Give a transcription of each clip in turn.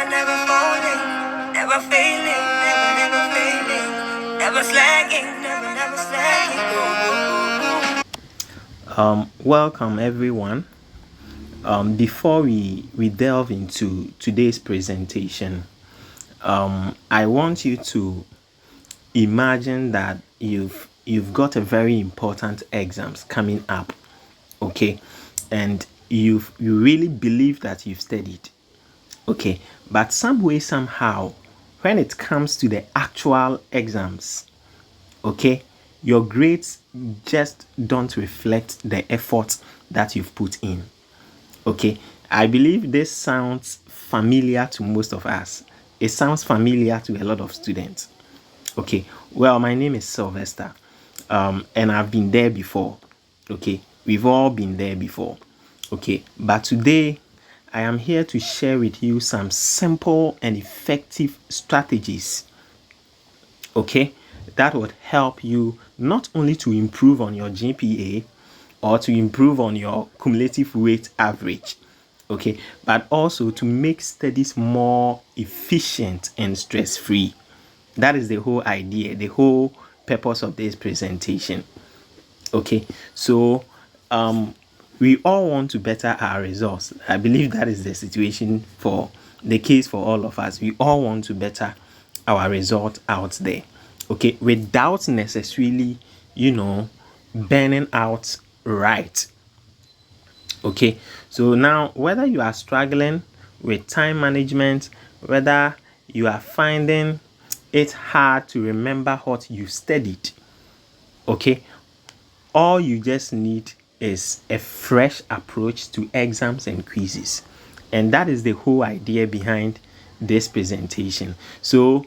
never folding, never failing, never failing, never slacking, never slacking. Welcome everyone. Before we delve into today's presentation, I want you to imagine that you've got a very important exams coming up, okay, and you really believe that you've studied, okay, but some way somehow when it comes to the actual exams, okay, your grades just don't reflect the effort that you've put in. Okay, I believe this sounds familiar to most of us. It sounds familiar to a lot of students. Okay, well, my name is Sylvester, and I've been there before. Okay, we've all been there before. Okay, but today I am here to share with you some simple and effective strategies, okay, that would help you not only to improve on your GPA or to improve on your cumulative weight average, okay, but also to make studies more efficient and stress-free. That is the whole idea, the whole purpose of this presentation. Okay, so we all want to better our results. I believe that is the situation for the case for all of us. We all want to better our result out there, okay, without necessarily, burning out, right? Okay, so now whether you are struggling with time management, whether you are finding it hard to remember what you studied, okay, all you just need is a fresh approach to exams and quizzes. And that is the whole idea behind this presentation. So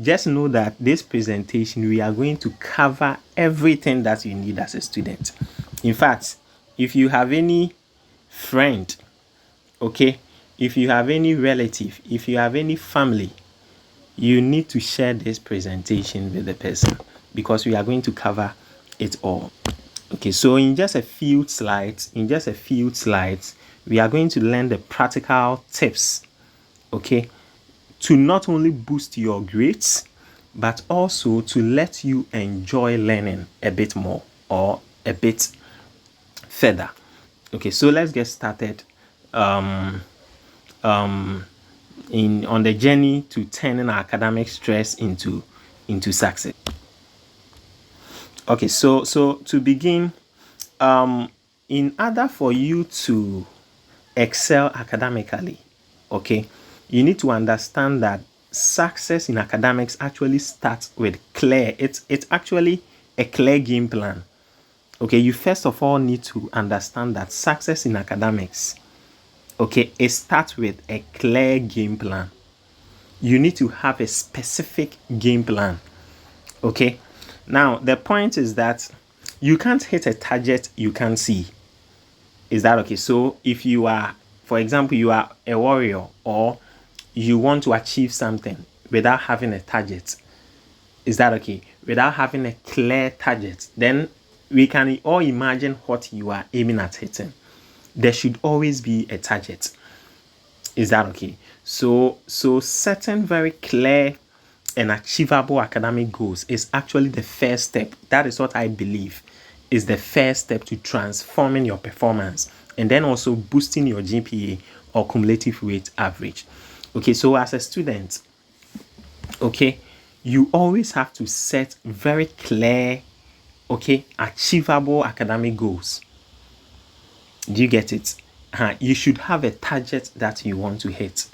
just know that this presentation, we are going to cover everything that you need as a student. In fact, if you have any friend, okay, if you have any relative, if you have any family, you need to share this presentation with the person because we are going to cover it all. Okay, so in just a few slides, we are going to learn the practical tips, okay, to not only boost your grades, but also to let you enjoy learning a bit more or a bit further. Okay, so let's get started on the journey to turning academic stress into success. Okay, so to begin, in order for you to excel academically, okay, you need to understand that success in academics actually starts with it's actually a clear game plan. Okay, you first of all need to understand that success in academics, okay, it starts with a clear game plan. You need to have a specific game plan, okay. Now, the point is that you can't hit a target you can't see. Is that okay? So if you are, for example, you are a warrior or you want to achieve something without having a target, is that okay? Without having a clear target, then we can all imagine what you are aiming at hitting. There should always be a target. Is that okay? So setting very clear and achievable academic goals is actually the first step. That is what I believe is the first step to transforming your performance and then also boosting your GPA or cumulative weight average. Okay, so as a student, okay, you always have to set very clear, okay, achievable academic goals. Do you get it? You should have a target that you want to hit.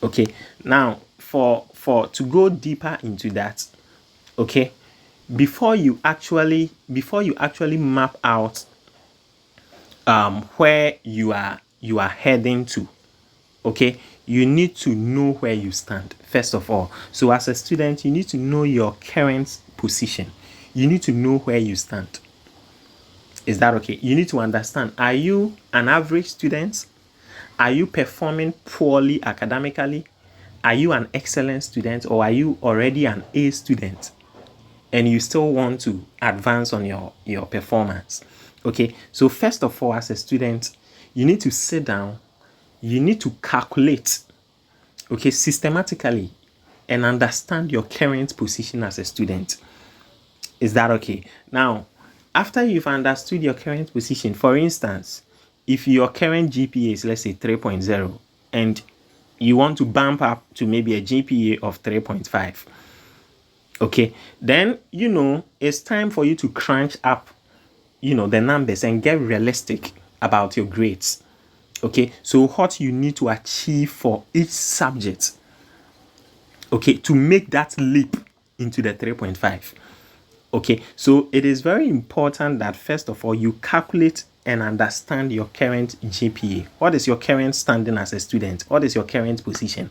Okay, now for to go deeper into that, okay, before you actually map out where you are heading to, okay, you need to know where you stand first of all. So as a student, you need to know your current position. You need to know where you stand. Is that okay? You need to understand, are you an average student? Are you performing poorly academically? Are you an excellent student, or are you already an A student and you still want to advance on your performance? Okay, so first of all, as a student, you need to sit down, you need to calculate, okay, systematically, and understand your current position as a student. Is that okay? Now, after you've understood your current position, for instance, if your current GPA is, let's say, 3.0, and you want to bump up to maybe a GPA of 3.5, okay, then, it's time for you to crunch up, the numbers and get realistic about your grades. Okay, so what you need to achieve for each subject, okay, to make that leap into the 3.5. Okay, so it is very important that first of all you calculate and understand your current GPA. What is your current standing as a student? What is your current position?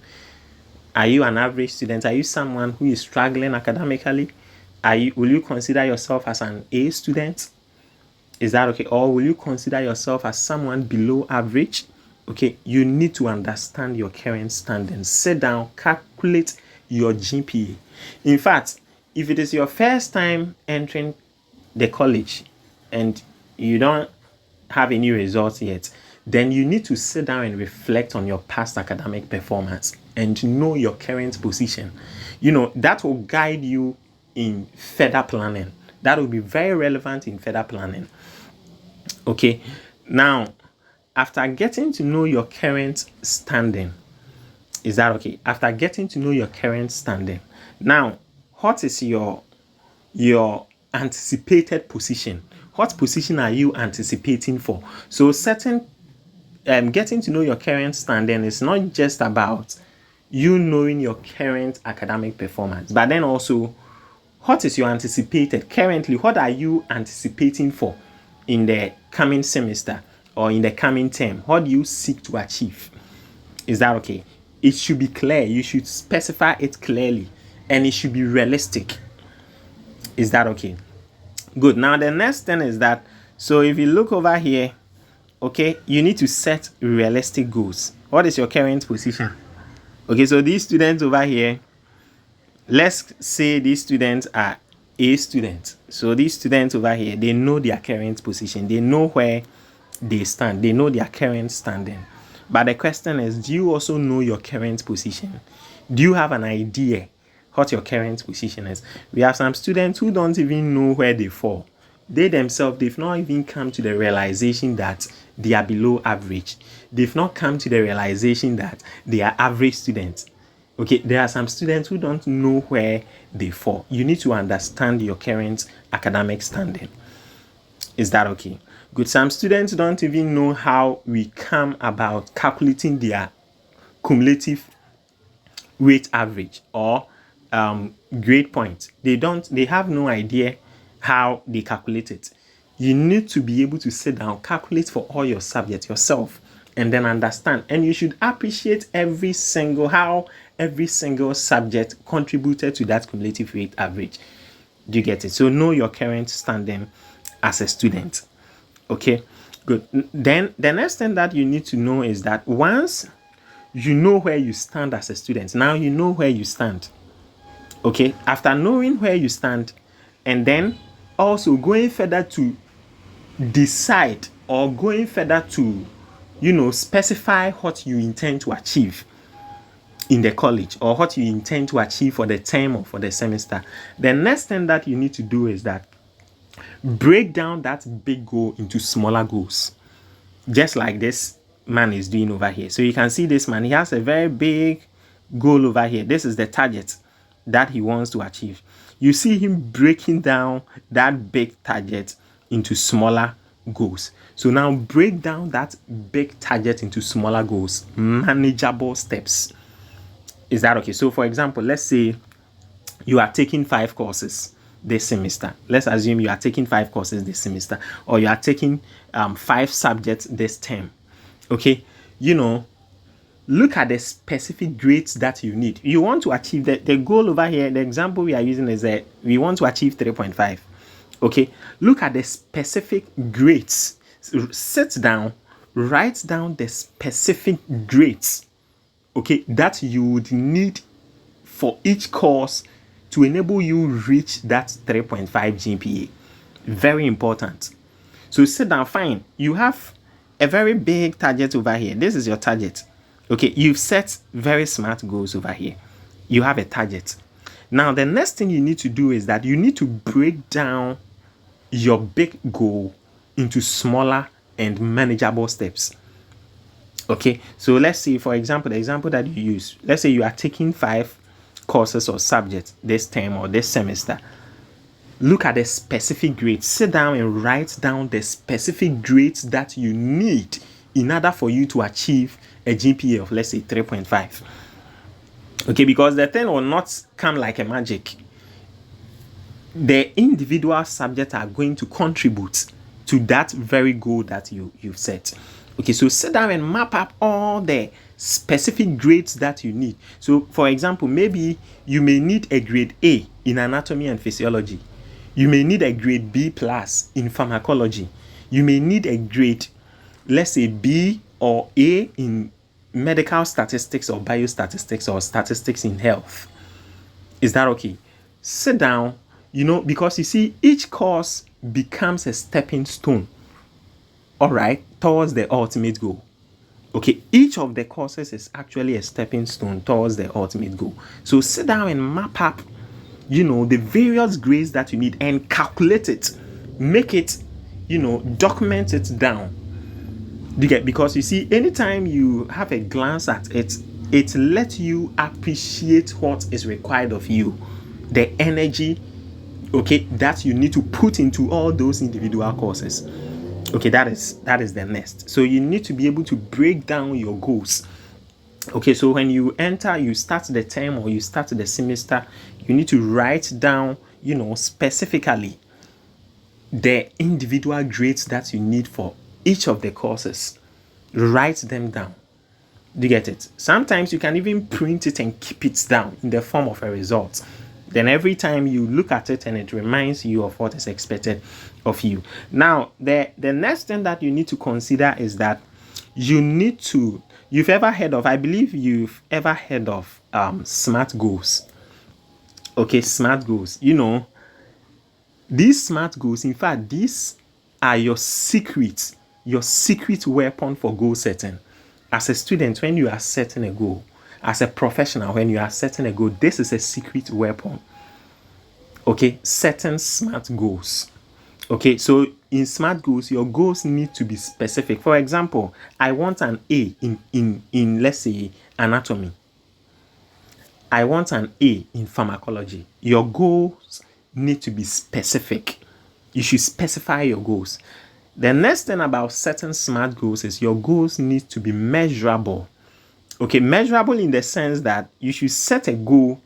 Are you an average student? Are you someone who is struggling academically? Will you consider yourself as an A student? Is that okay? Or will you consider yourself as someone below average? Okay, you need to understand your current standing. Sit down, calculate your GPA. In fact, if it is your first time entering the college and you don't have any results yet, then you need to sit down and reflect on your past academic performance and know your current position. That will guide you in further planning. That will be very relevant in further planning. Okay, now, after getting to know your current standing, is that okay? After getting to know your current standing, now, what is your anticipated position? What position are you anticipating for? So getting to know your current standing is not just about you knowing your current academic performance, but then also what is your anticipated currently? What are you anticipating for in the coming semester or in the coming term? What do you seek to achieve? Is that okay? It should be clear. You should specify it clearly, and it should be realistic. Is that okay? Good. Now, the next thing is that, so if you look over here, okay, you need to set realistic goals. What is your current position? Okay, so these students over here, let's say these students are A students. So these students over here, they know their current position. They know where they stand. They know their current standing. But the question is, do you also know your current position? Do you have an idea what your current position is? We have some students who don't even know where they fall. They themselves, they've not even come to the realization that they are below average. They've not come to the realization that they are average students. Okay, there are some students who don't know where they fall. You need to understand your current academic standing. Is that okay? Good. Some students don't even know how we come about calculating their cumulative weight average or grade point. They have no idea how they calculate it. You need to be able to sit down, calculate for all your subjects yourself, and then understand. And you should appreciate how every single subject contributed to that cumulative weight average. Do you get it? So know your current standing as a student. Okay, good. Then the next thing that you need to know is that once you know where you stand as a student, now you know where you stand. Okay, after knowing where you stand, and then also going further to decide or going further to, specify what you intend to achieve in the college or what you intend to achieve for the term or for the semester. The next thing that you need to do is that break down that big goal into smaller goals, just like this man is doing over here. So you can see this man, he has a very big goal over here. This is the target that he wants to achieve. You see him breaking down that big target into smaller goals. So now break down that big target into smaller goals, manageable steps. Is that okay? So for example, let's say you are taking 5 courses this semester. Let's assume you are taking 5 courses this semester, or you are taking 5 subjects this term. Okay, look at the specific grades that you need. You want to achieve the goal over here. The example we are using is that we want to achieve 3.5. Okay, look at the specific grades. Sit down, write down the specific grades, okay, that you would need for each course to enable you reach that 3.5 GPA. Very important. So sit down, fine. You have a very big target over here. This is your target. Okay, you've set very smart goals over here. You have a target. Now, the next thing you need to do is that you need to break down your big goal into smaller and manageable steps. Okay, so let's say, for example, the example that you use, let's say you are taking 5 courses or subjects this term or this semester. Look at the specific grades. Sit down and write down the specific grades that you need in order for you to achieve a GPA of, let's say, 3.5. Okay, because the thing will not come like a magic. The individual subjects are going to contribute to that very goal that you've set. Okay, so sit down and map up all the specific grades that you need. So, for example, maybe you may need a grade A in anatomy and physiology. You may need a grade B plus in pharmacology. You may need a grade, let's say, B or A in medical statistics or biostatistics or statistics in health. Is that okay? Sit down, because you see, each course becomes a stepping stone, all right, towards the ultimate goal. Okay, each of the courses is actually a stepping stone towards the ultimate goal. So sit down and map up, the various grades that you need and calculate it. Make it, document it down. You get, because you see, anytime you have a glance at it, it lets you appreciate what is required of you, the energy, okay, that you need to put into all those individual courses. Okay, that is the next. So you need to be able to break down your goals. Okay, so when you start the term or you start the semester, you need to write down, specifically the individual grades that you need for each of the courses. Write them down. Do you get it? Sometimes you can even print it and keep it down in the form of a result. Then every time you look at it and it reminds you of what is expected of you. Now, the next thing that you need to consider is that I believe you've ever heard of SMART goals. Okay, SMART goals. These SMART goals, in fact, these are your secret weapon for goal setting. As a student, when you are setting a goal, as a professional, when you are setting a goal, this is a secret weapon. Okay, setting SMART goals. Okay, so in SMART goals, your goals need to be specific. For example, I want an A in let's say anatomy. I want an A in pharmacology. Your goals need to be specific. You should specify your goals. The next thing about setting SMART goals is your goals need to be measurable. Okay, measurable in the sense that you should set a goal.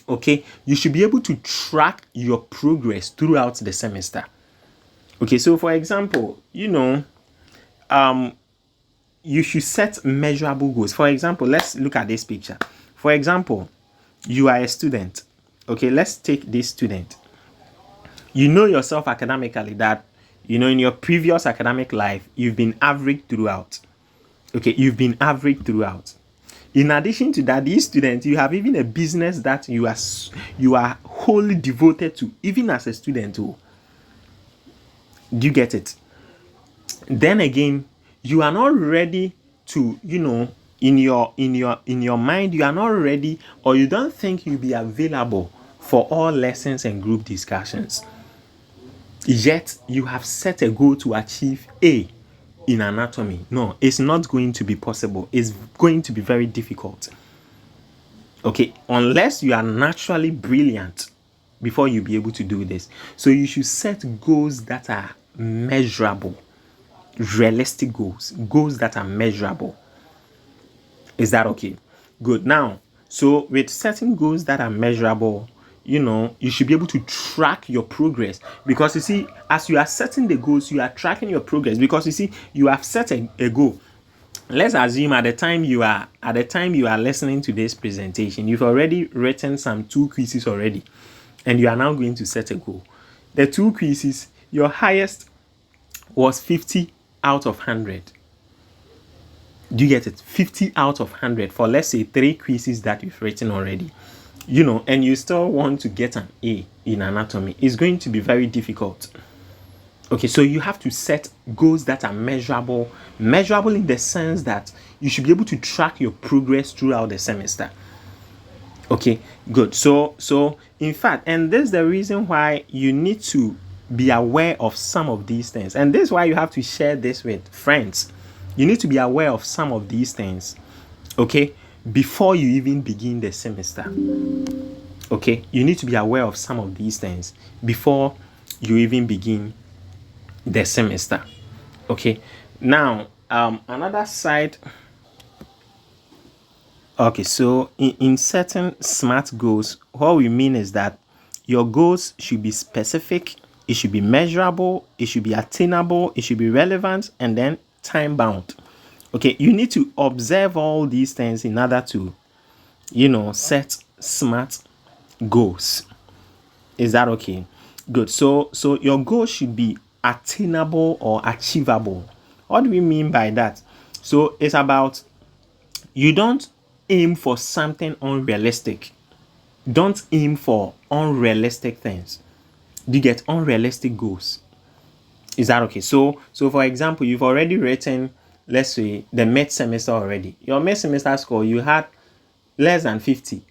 Okay, you should be able to track your progress throughout the semester. Okay, so for example, you should set measurable goals. For example, let's look at this picture. For example, you are a student. Okay, let's take this student. You know yourself academically that, in your previous academic life, you've been average throughout. Okay, you've been average throughout. In addition to that, these students, you have even a business that you are wholly devoted to, even as a student too. Do you get it? Then again, you are not ready to, in your mind, you are not ready, or you don't think you'll be available for all lessons and group discussions. Yet you have set a goal to achieve A in anatomy. No, it's not going to be possible. It's going to be very difficult. Okay, unless you are naturally brilliant before you'll be able to do this. So you should set goals that are measurable, realistic goals that are measurable. Is that okay? Good. Now, so with setting goals that are measurable, you should be able to track your progress, because you see, as you are setting the goals, you are tracking your progress, because you see, you have set a goal. Let's assume at the time you are listening to this presentation, you've already written some 2 quizzes already, and you are now going to set a goal. The 2 quizzes, your highest was 50 out of 100. Do you get it? 50 out of 100 for, let's say, 3 quizzes that you've written already. And you still want to get an A in anatomy. It's going to be very difficult. Okay, so you have to set goals that are measurable in the sense that you should be able to track your progress throughout the semester. Okay, good. So in fact, and this is the reason why you need to be aware of some of these things, and this is why you have to share this with friends. You need to be aware of some of these things, okay, before you even begin the semester. Okay, you need to be aware of some of these things before you even begin the semester. Okay, now another side. Okay, so in setting SMART goals, what we mean is that your goals should be specific, it should be measurable, it should be attainable, it should be relevant, and then time bound. Okay, you need to observe all these things in order to, set SMART goals. Is that okay? Good. So your goal should be attainable or achievable. What do we mean by that? So it's about, you don't aim for something unrealistic. Don't aim for unrealistic things. You get unrealistic goals. Is that okay? So for example, you've already written, let's say, the mid semester already. Your mid semester score, you had less than 50,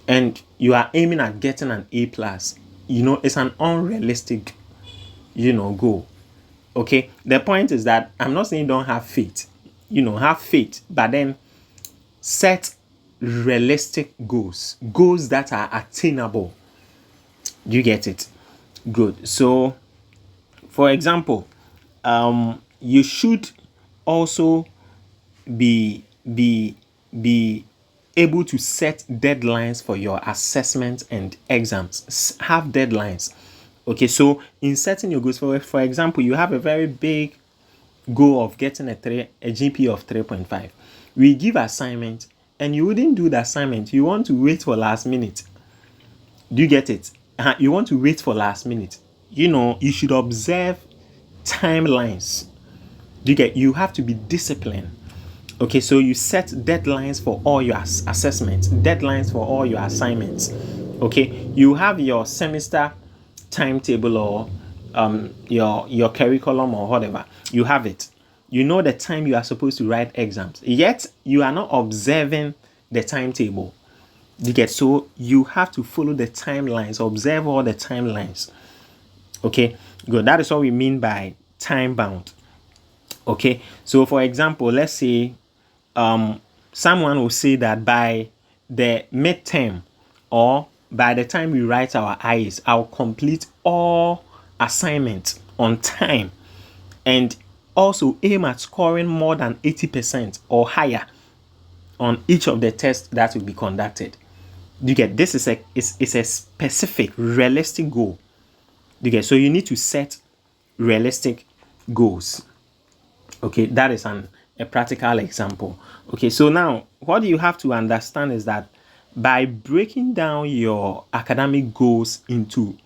and you are aiming at getting an A plus. It's an unrealistic, goal. Okay. The point is that I'm not saying don't have faith. Have faith, but then set realistic goals that are attainable. You get it? Good. So for example, you should also be able to set deadlines for your assessment and exams. Have deadlines. Okay, so in setting your goals, for example, you have a very big goal of getting a GPA of 3.5. We give assignment and you wouldn't do the assignment. You want to wait for last minute. Do you get it? You want to wait for last minute. You should observe timelines. You have to be disciplined. Okay, so you set deadlines for all your assessments, deadlines for all your assignments. Okay, you have your semester timetable or your curriculum or whatever. You have it. You know the time you are supposed to write exams, yet you are not observing the timetable. So you have to follow the timelines, observe all the timelines. Okay, good. That is what we mean by time bound. Okay, so for example, let's say someone will say that by the midterm or by the time we write our IAs, I'll complete all assignments on time and also aim at scoring more than 80% or higher on each of the tests that will be conducted. This is a specific, realistic goal. So you need to set realistic goals. Okay, that is a practical example. Okay, so now what you have to understand is that by breaking down your academic goals into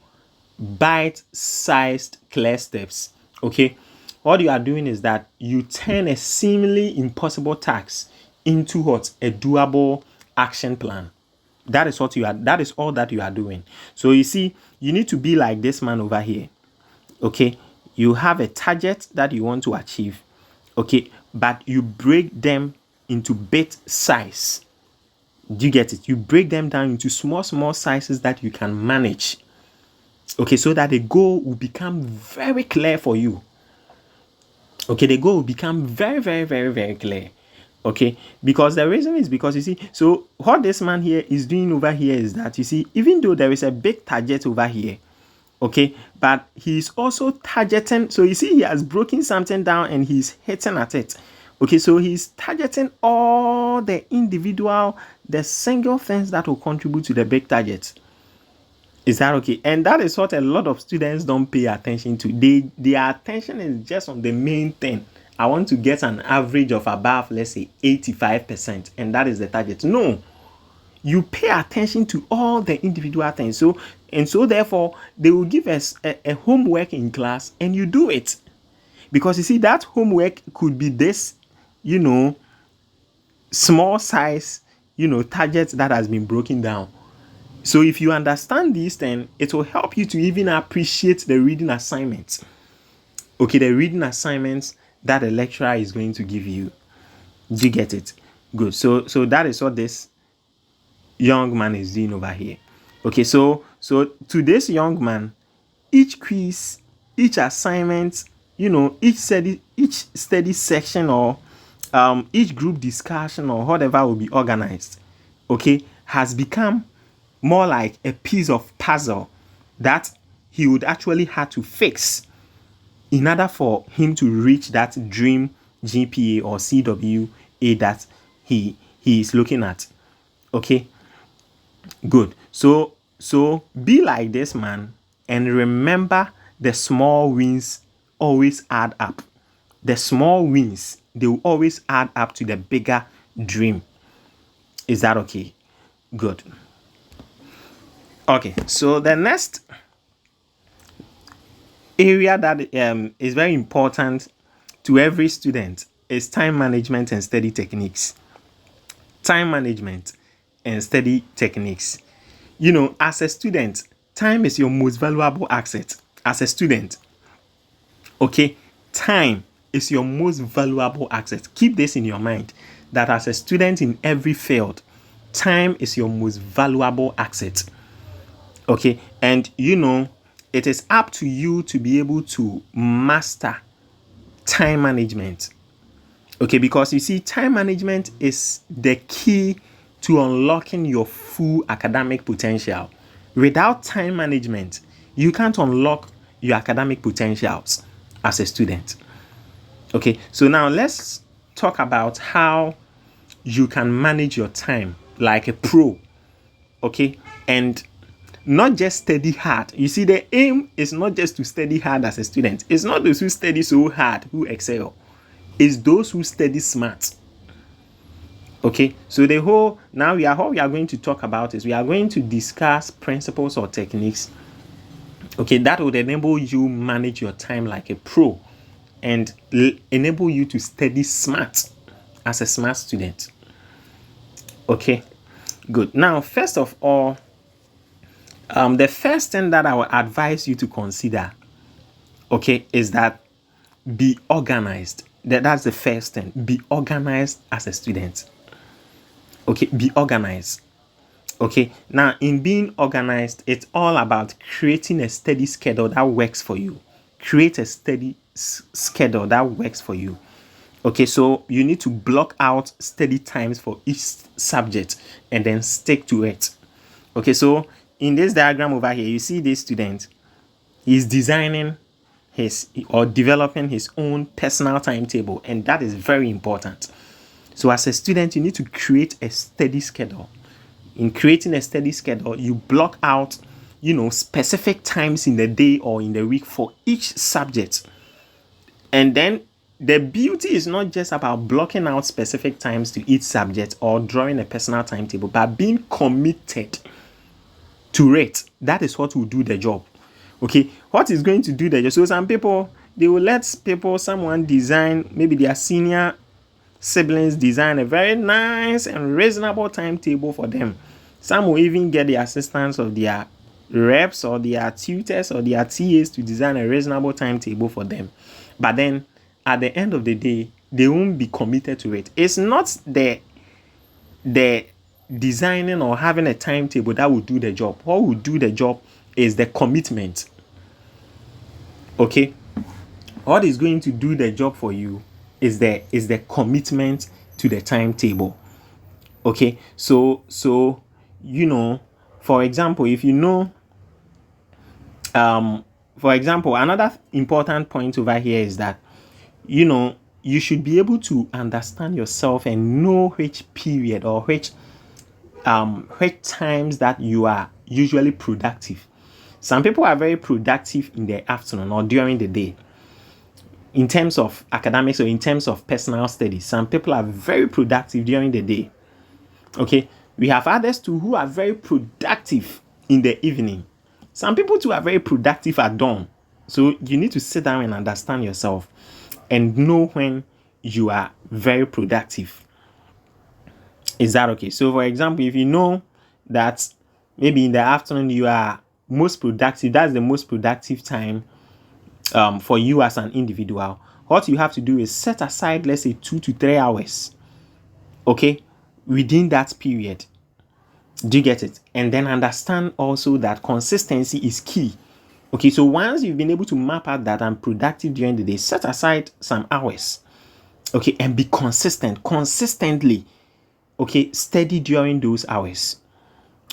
bite-sized clear steps, okay, what you are doing is that you turn a seemingly impossible task into a doable action plan. That is all that you are doing. So you see, you need to be like this man over here. Okay, you have a target that you want to achieve. Okay, but you break them into bit size. Do you get it? You break them down into small sizes that you can manage. Okay, so that the goal will become very clear for you. Okay, the goal will become very, very, very, very clear. Okay, because the reason is because you see, so what this man here is doing over here is that, you see, even though there is a big target over here, okay, but he's also targeting. So you see, he has broken something down and he's hitting at it. Okay, so he's targeting all the single things that will contribute to the big target. Is that okay? And that is what a lot of students don't pay attention to. Their attention is just on the main thing. I want to get an average of above, let's say, 85%, and that is the target. No, you pay attention to all the individual things. So therefore, they will give us a homework in class, and you do it. Because you see, that homework could be this, small size, target that has been broken down. So if you understand this, then it will help you to even appreciate the reading assignments. Okay, the reading assignments that the lecturer is going to give you. Do you get it? Good. So that is what this young man is doing over here. Okay, so to this young man, each quiz, each assignment, each study section, or each group discussion, or whatever will be organized, okay, has become more like a piece of puzzle that he would actually have to fix in order for him to reach that dream GPA or CWA that he is looking at. Okay, good. So be like this man and remember the small wins always add up. The small wins, they will always add up to the bigger dream. Is that okay? Good. Okay, so the next area that is very important to every student is time management and study techniques. Time management and study techniques. As a student, time is your most valuable asset. As a student, okay, time is your most valuable asset. Keep this in your mind, that as a student in every field, time is your most valuable asset. Okay, and it is up to you to be able to master time management. Okay, because you see, time management is the key to unlocking your full academic potential. Without time management, you can't unlock your academic potentials as a student. Okay, so now let's talk about how you can manage your time like a pro. Okay, and not just study hard. You see, the aim is not just to study hard as a student. It's not those who study so hard who excel. It's those who study smart. Okay, so what we are going to talk about is we are going to discuss principles or techniques, okay, that would enable you manage your time like a pro and enable you to study smart as a smart student. Okay, good. Now, first of all, the first thing that I would advise you to consider, okay, is that be organized. That's the first thing. Be organized as a student. Okay, be organized. Okay, now in being organized, it's all about creating a steady schedule that works for you. Create a steady schedule that works for you. Okay, so you need to block out study times for each subject and then stick to it. Okay, so in this diagram over here, you see this student. He's designing developing his own personal timetable, and that is very important. So as a student, you need to create a steady schedule. In creating a steady schedule, you block out, specific times in the day or in the week for each subject. And then the beauty is not just about blocking out specific times to each subject or drawing a personal timetable, but being committed to it. That is what will do the job. Okay, what is going to do the job? So some people, they will let someone design, maybe their senior siblings design a very nice and reasonable timetable for them. Some will even get the assistance of their reps or their tutors or their TAs to design a reasonable timetable for them. But then at the end of the day, they won't be committed to it. It's not the designing or having a timetable that will do the job. What will do the job is the commitment. Okay, what is going to do the job for you is the commitment to the timetable. Okay, so for example, if for example, another important point over here is that you should be able to understand yourself and know which period or which times that you are usually productive. Some people are very productive in the afternoon or during the day. In terms of academics or in terms of personal studies, some people are very productive during the day. Okay, we have others too who are very productive in the evening. Some people too are very productive at dawn. So you need to sit down and understand yourself and know when you are very productive. Is that okay? So for example, if you know that maybe in the afternoon you are most productive. That's the most productive time for you as an individual. What you have to do is set aside, let's say, 2 to 3 hours, okay, within that period. Do you get it? And then understand also that consistency is key. Okay, so once you've been able to map out that I'm productive during the day, set aside some hours, okay, and be consistently, okay, steady during those hours.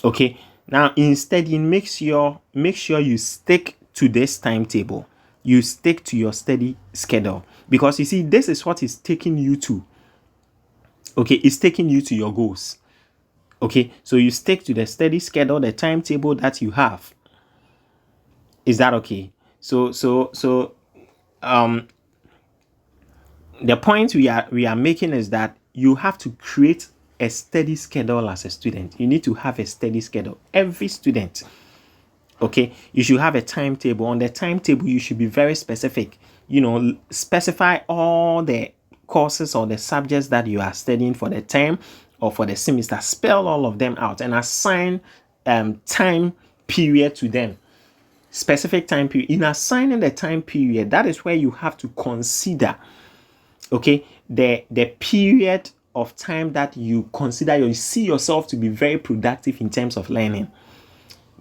Okay, now in studying, make sure you stick to this timetable. You stick to your study schedule, because you see, this is what is taking you to, okay, it's taking you to your goals. Okay, so you stick to the study schedule, the timetable that you have. Is that okay? So the point we are making is that you have to create a steady schedule as a student. You need to have a steady schedule. Every student, okay, you should have a timetable. On the timetable, you should be very specific. Specify all the courses or the subjects that you are studying for the term or for the semester. Spell all of them out and assign time period to them. Specific time period. In assigning the time period, that is where you have to consider, okay, the period of time that you consider you see yourself to be very productive in terms of learning.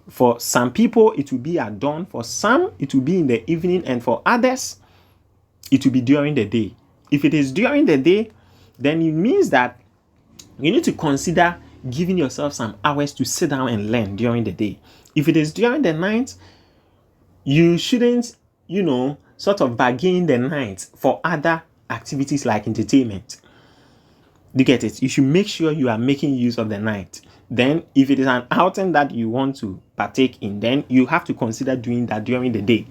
For some people, it will be at dawn. For some, it will be in the evening. And for others, it will be during the day. If it is during the day, then it means that you need to consider giving yourself some hours to sit down and learn during the day. If it is during the night, you shouldn't, sort of bargain the night for other activities like entertainment. You get it? You should make sure you are making use of the night. Then, if it is an outing that you want to partake in, then you have to consider doing that during the day.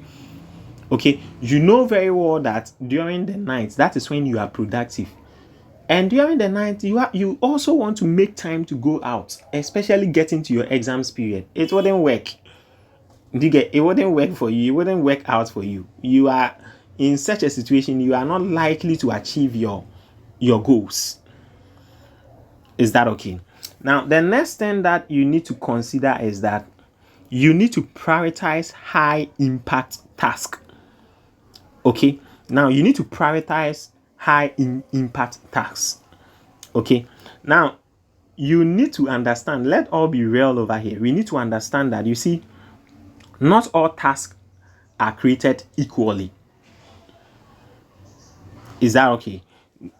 Okay, you know very well that during the night, that is when you are productive. And during the night, you also want to make time to go out, especially getting to your exams period. It wouldn't work. It wouldn't work for you. It wouldn't work out for you. You are in such a situation, you are not likely to achieve your goals. Is that okay? Now, the next thing that you need to consider is that you need to prioritize high impact tasks. Okay. Now, you need to prioritize high impact tasks. Okay. Now, you need to understand, let all be real over here. We need to understand that, you see, not all tasks are created equally. Is that okay?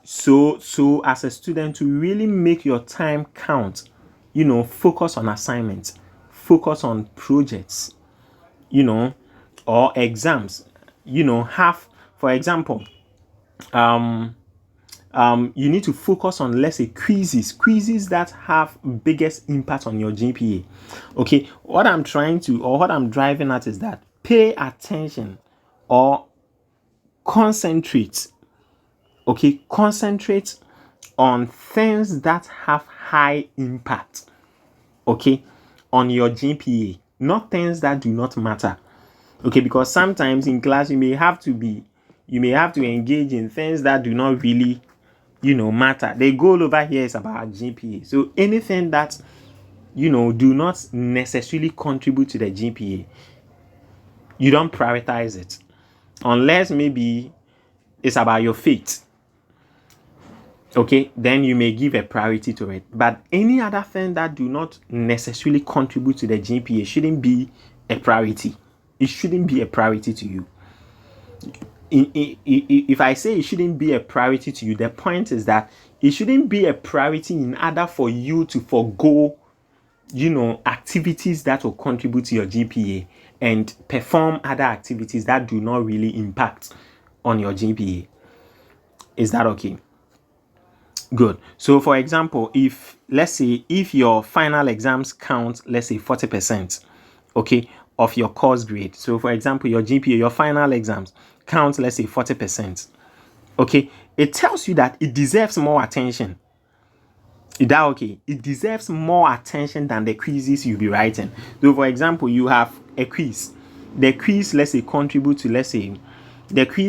So as a student, to really make your time count, focus on assignments, focus on projects, or exams. Have, for example, you need to focus on, let's say, quizzes that have biggest impact on your GPA. Okay, what I'm driving at is that pay attention or concentrate. Okay, concentrate on things that have high impact, okay, on your GPA, not things that do not matter. Okay, because sometimes in class you may have to engage in things that do not really, matter. The goal over here is about GPA. So anything that, do not necessarily contribute to the GPA, you don't prioritize it, unless maybe it's about your faith. Okay, then you may give a priority to it. But any other thing that do not necessarily contribute to the GPA shouldn't be a priority. It shouldn't be a priority to you. If I say it shouldn't be a priority to you, the point is that it shouldn't be a priority in order for you to forego, activities that will contribute to your GPA and perform other activities that do not really impact on your GPA. Is that okay? Good. So, for example, let's say your final exams count, let's say 40%, okay, of your course grade. So, for example, your GPA, your final exams count, let's say 40%. Okay, it tells you that it deserves more attention. Is that okay? It deserves more attention than the quizzes you'll be writing. So, for example, you have a quiz. The quiz,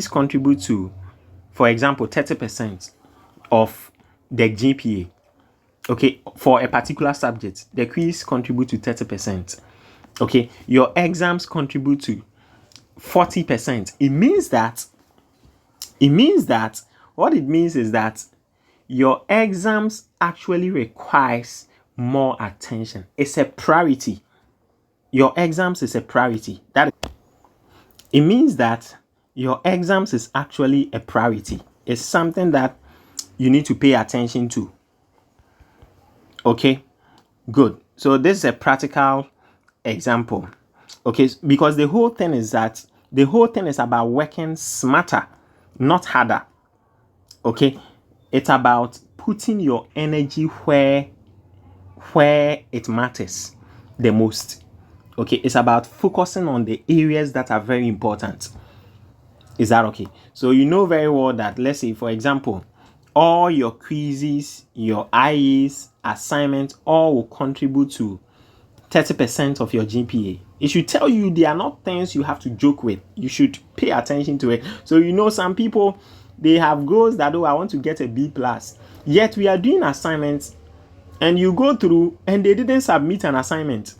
contribute to, for example, 30% of the GPA. Okay, for a particular subject, the quiz contribute to 30%. Okay, your exams contribute to 40%. What it means is that your exams actually requires more attention. It's a priority. Your exams is a priority. It means that your exams is actually a priority. It's something that you need to pay attention to. Okay, good. So this is a practical example. Okay, because the whole thing is about working smarter, not harder. Okay, it's about putting your energy where it matters the most. Okay, it's about focusing on the areas that are very important. Is that okay? So you know very well that, let's say, for example, all your quizzes, your IEs, assignments, all will contribute to 30% of your GPA. It should tell you they are not things you have to joke with. You should pay attention to it. So you know some people, they have goals that, oh, I want to get a B plus. Yet we are doing assignments and you go through and they didn't submit an assignment.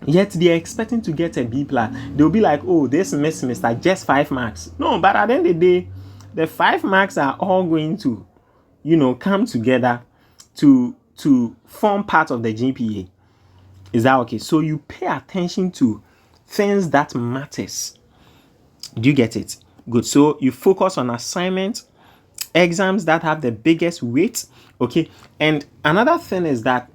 Yet they're expecting to get a B plus. They'll be like, oh, this semester just 5 marks. No, but at the end of the day, the 5 marks are all going to, come together to form part of the GPA. Is that okay? So you pay attention to things that matters. Do you get it? Good. So you focus on assignments, exams that have the biggest weight. Okay. And another thing is that,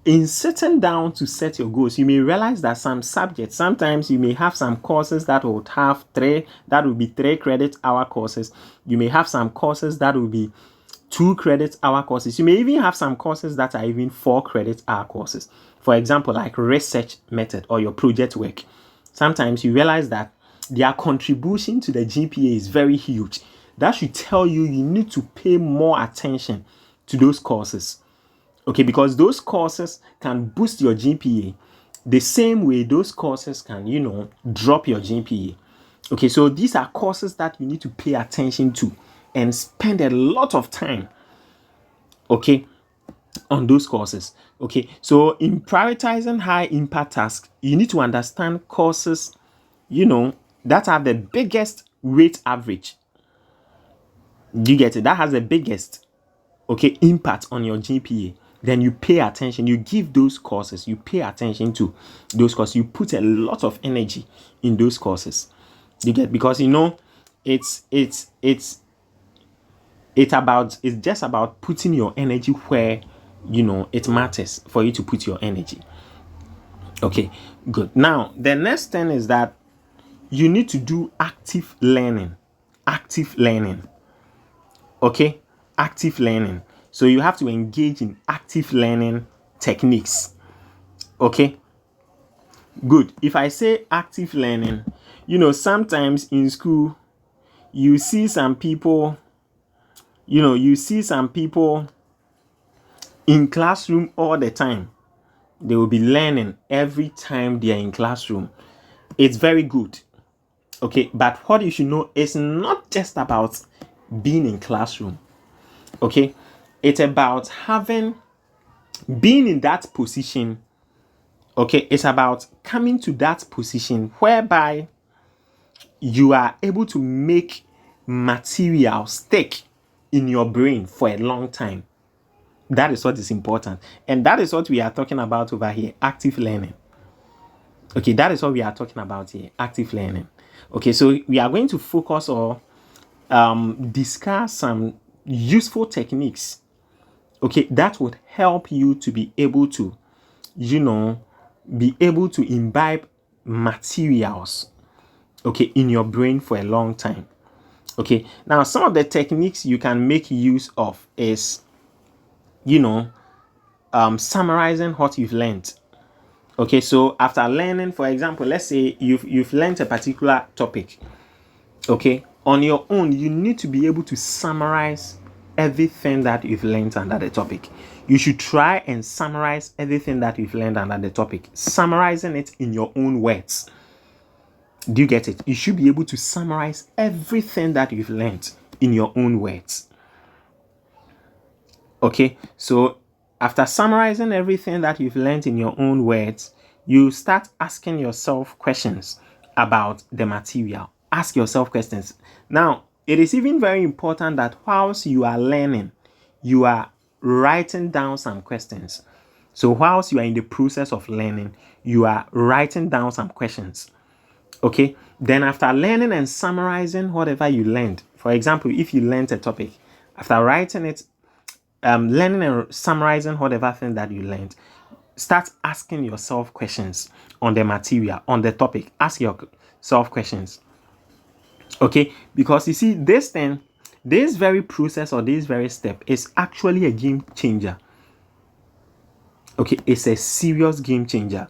in sitting down to set your goals, you may realize that some subjects, sometimes you may have some courses that will have 3 credit hour courses. You may have some courses that will be 2 credit hour courses. You may even have some courses that are even 4 credit hour courses. For example, like research method or your project work. Sometimes you realize that their contribution to the GPA is very huge. That should tell you need to pay more attention to those courses. Okay, because those courses can boost your GPA the same way those courses can, drop your GPA. Okay, so these are courses that you need to pay attention to and spend a lot of time, okay, on those courses. Okay, so in prioritizing high impact tasks, you need to understand courses, that have the biggest weight average. Do you get it? That has the biggest, impact on your GPA. Then you pay attention, you give those courses, you pay attention to those courses, you put a lot of energy in those courses. You get, because it's just about putting your energy where it matters for you to put your energy. Okay, good. Now the next thing is that you need to do active learning. Okay, active learning. So you have to engage in active learning techniques. Okay, good. If I say active learning, sometimes in school you see some people in classroom all the time. They will be learning every time they are in classroom. It's very good. Okay, but what you should know is not just about being in classroom. Okay, it's about being in that position. Okay, it's about coming to that position whereby you are able to make material stick in your brain for a long time. That is what is important. And that is what we are talking about over here, active learning. Okay, that is what we are talking about here, active learning. Okay, so we are going to focus or discuss some useful techniques, okay, that would help you to be able to, imbibe materials, okay, in your brain for a long time. Okay, now some of the techniques you can make use of is, summarizing what you've learned. Okay, so after learning, for example, let's say you've learned a particular topic. Okay, on your own, you need to be able to summarize everything that you've learned under the topic. You should try and summarize everything that you've learned under the topic, summarizing it in your own words. Do you get it? You should be able to summarize everything that you've learned in your own words. Okay, so after summarizing everything that you've learned in your own words, you start asking yourself questions about the material. Ask yourself questions. Now, it is even very important that whilst you are learning, you are writing down some questions. So, whilst you are in the process of learning, you are writing down some questions. Okay, then after learning and summarizing whatever you learned, for example, if you learned a topic, after writing it, learning and summarizing whatever thing that you learned, start asking yourself questions on the material, on the topic. Ask yourself questions. Okay, because you see, this very process or this very step is actually a game changer. Okay, it's a serious game changer.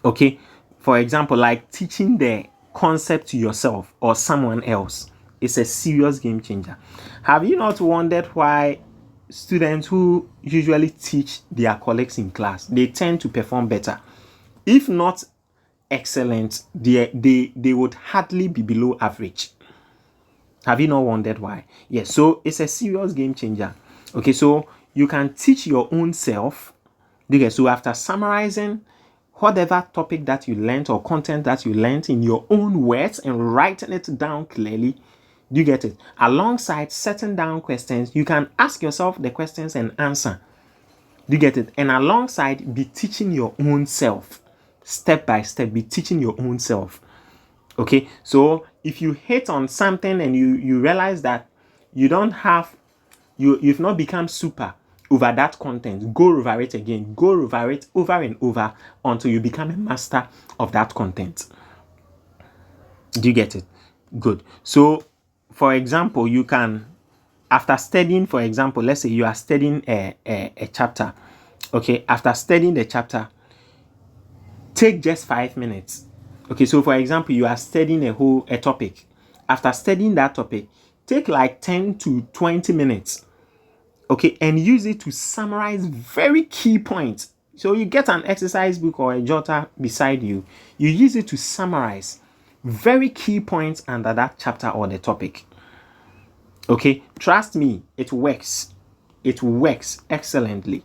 Okay, for example, like teaching the concept to yourself or someone else is a serious game changer. Have you not wondered why students who usually teach their colleagues in class, they tend to perform better? If not excellent, they would hardly be below average. Have you not wondered why? Yes, so it's a serious game changer. Okay, so you can teach your own self. Okay, so after summarizing whatever topic that you learned or content that you learned in your own words and writing it down clearly, do you get it? Alongside setting down questions, you can ask yourself the questions and answer. Do you get it? And alongside, be teaching your own self. Step by step, be teaching your own self. Okay, so if you hit on something and you realize that you don't have, you've not become super over that content, go over it again, go over it over and over until you become a master of that content. Do you get it? Good. So for example, you can, after studying, for example, let's say you are studying a chapter. Okay, after studying the chapter, take just 5 minutes. Okay, so for example, you are studying a topic. After studying that topic, take like 10 to 20 minutes. Okay, and use it to summarize very key points. So you get an exercise book or a jotter beside you. You use it to summarize very key points under that chapter or the topic. Okay, trust me, it works. It works excellently.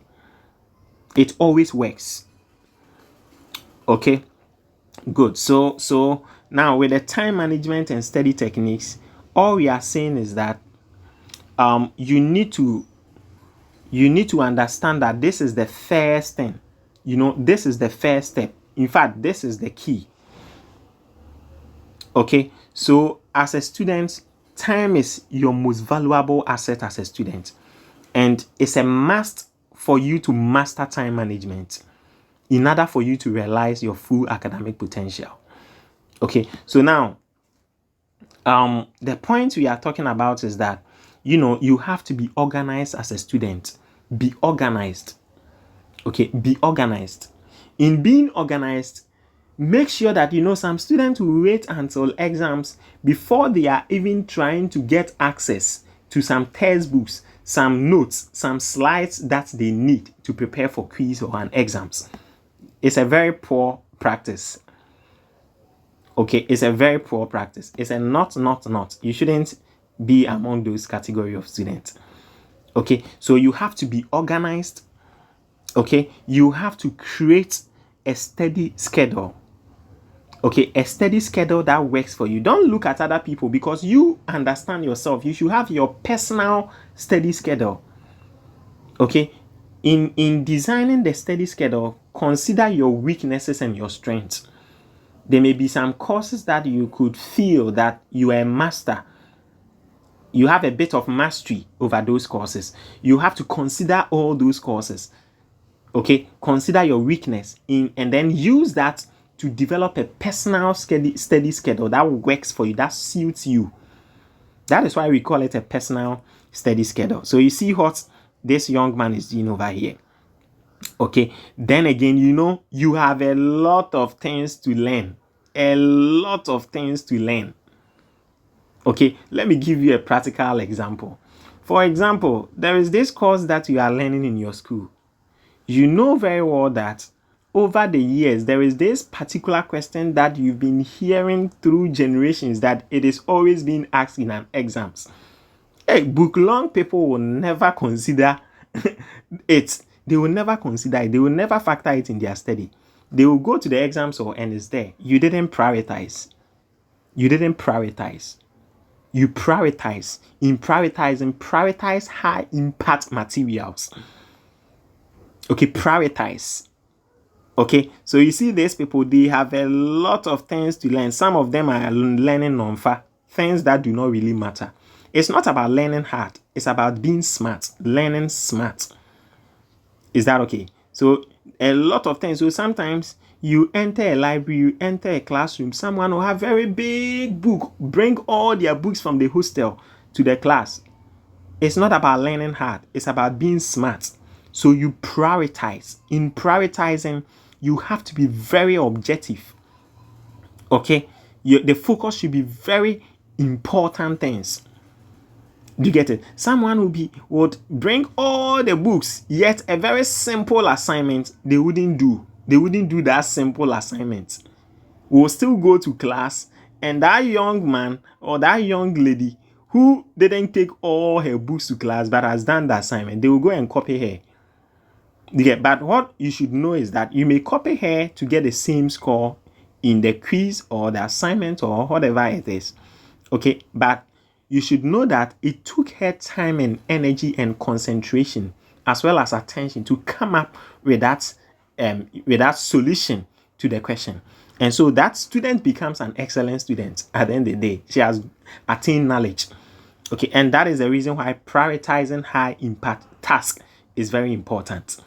It always works. Okay, good. So now with the time management and study techniques, all we are saying is that you need to understand that this is the first thing. This is the first step. In fact, this is the key. Okay, so as a student, time is your most valuable asset as a student, and it's a must for you to master time management in order for you to realize your full academic potential. Okay, so now the point we are talking about is that you have to be organized as a student. Be organized. Okay, be organized. In being organized, make sure that some students will wait until exams before they are even trying to get access to some textbooks, some notes, some slides that they need to prepare for quiz or an exams. It's a very poor practice. Okay, it's a very poor practice. It's a not. You shouldn't be among those category of students. Okay, so you have to be organized. Okay, you have to create a steady schedule. Okay, a steady schedule that works for you. Don't look at other people, because you understand yourself. You should have your personal steady schedule. Okay, in designing the steady schedule, consider your weaknesses and your strengths. There may be some courses that you could feel that you are a master. You have a bit of mastery over those courses. You have to consider all those courses. Okay, consider your weakness and then use that to develop a personal steady schedule that works for you, that suits you. That is why we call it a personal steady schedule. So you see what this young man is doing over here. Okay, then again, you have a lot of things to learn. A lot of things to learn. Okay, let me give you a practical example. For example, there is this course that you are learning in your school. You know very well that over the years, there is this particular question that you've been hearing through generations, that it is always being asked in an exams. Hey, book long people will never consider it. They will never consider it. They will never factor it in their study. They will go to the exams and it's there. You didn't prioritize. You didn't prioritize. You prioritize. In prioritizing, prioritize high impact materials. Okay, prioritize. Okay, so you see these people, they have a lot of things to learn. Some of them are learning non-fa, things that do not really matter. It's not about learning hard. It's about being smart, learning smart. Is that okay? So a lot of things. So sometimes you enter a library, you enter a classroom, someone will have very big book, bring all their books from the hostel to the class. It's not about learning hard. It's about being smart. So you prioritize. In prioritizing, you have to be very objective. Okay? The focus should be very important things. Do you get it? Someone would bring all the books, yet a very simple assignment they wouldn't do. They wouldn't do that simple assignment. Will still go to class, and that young man or that young lady who didn't take all her books to class but has done the assignment, they will go and copy her. But what you should know is that you may copy her to get the same score in the quiz or the assignment or whatever it is. Okay, but you should know that it took her time and energy and concentration as well as attention to come up with that solution to the question. And so that student becomes an excellent student at the end of the day. She has attained knowledge. Okay, and that is the reason why prioritizing high impact task is very important.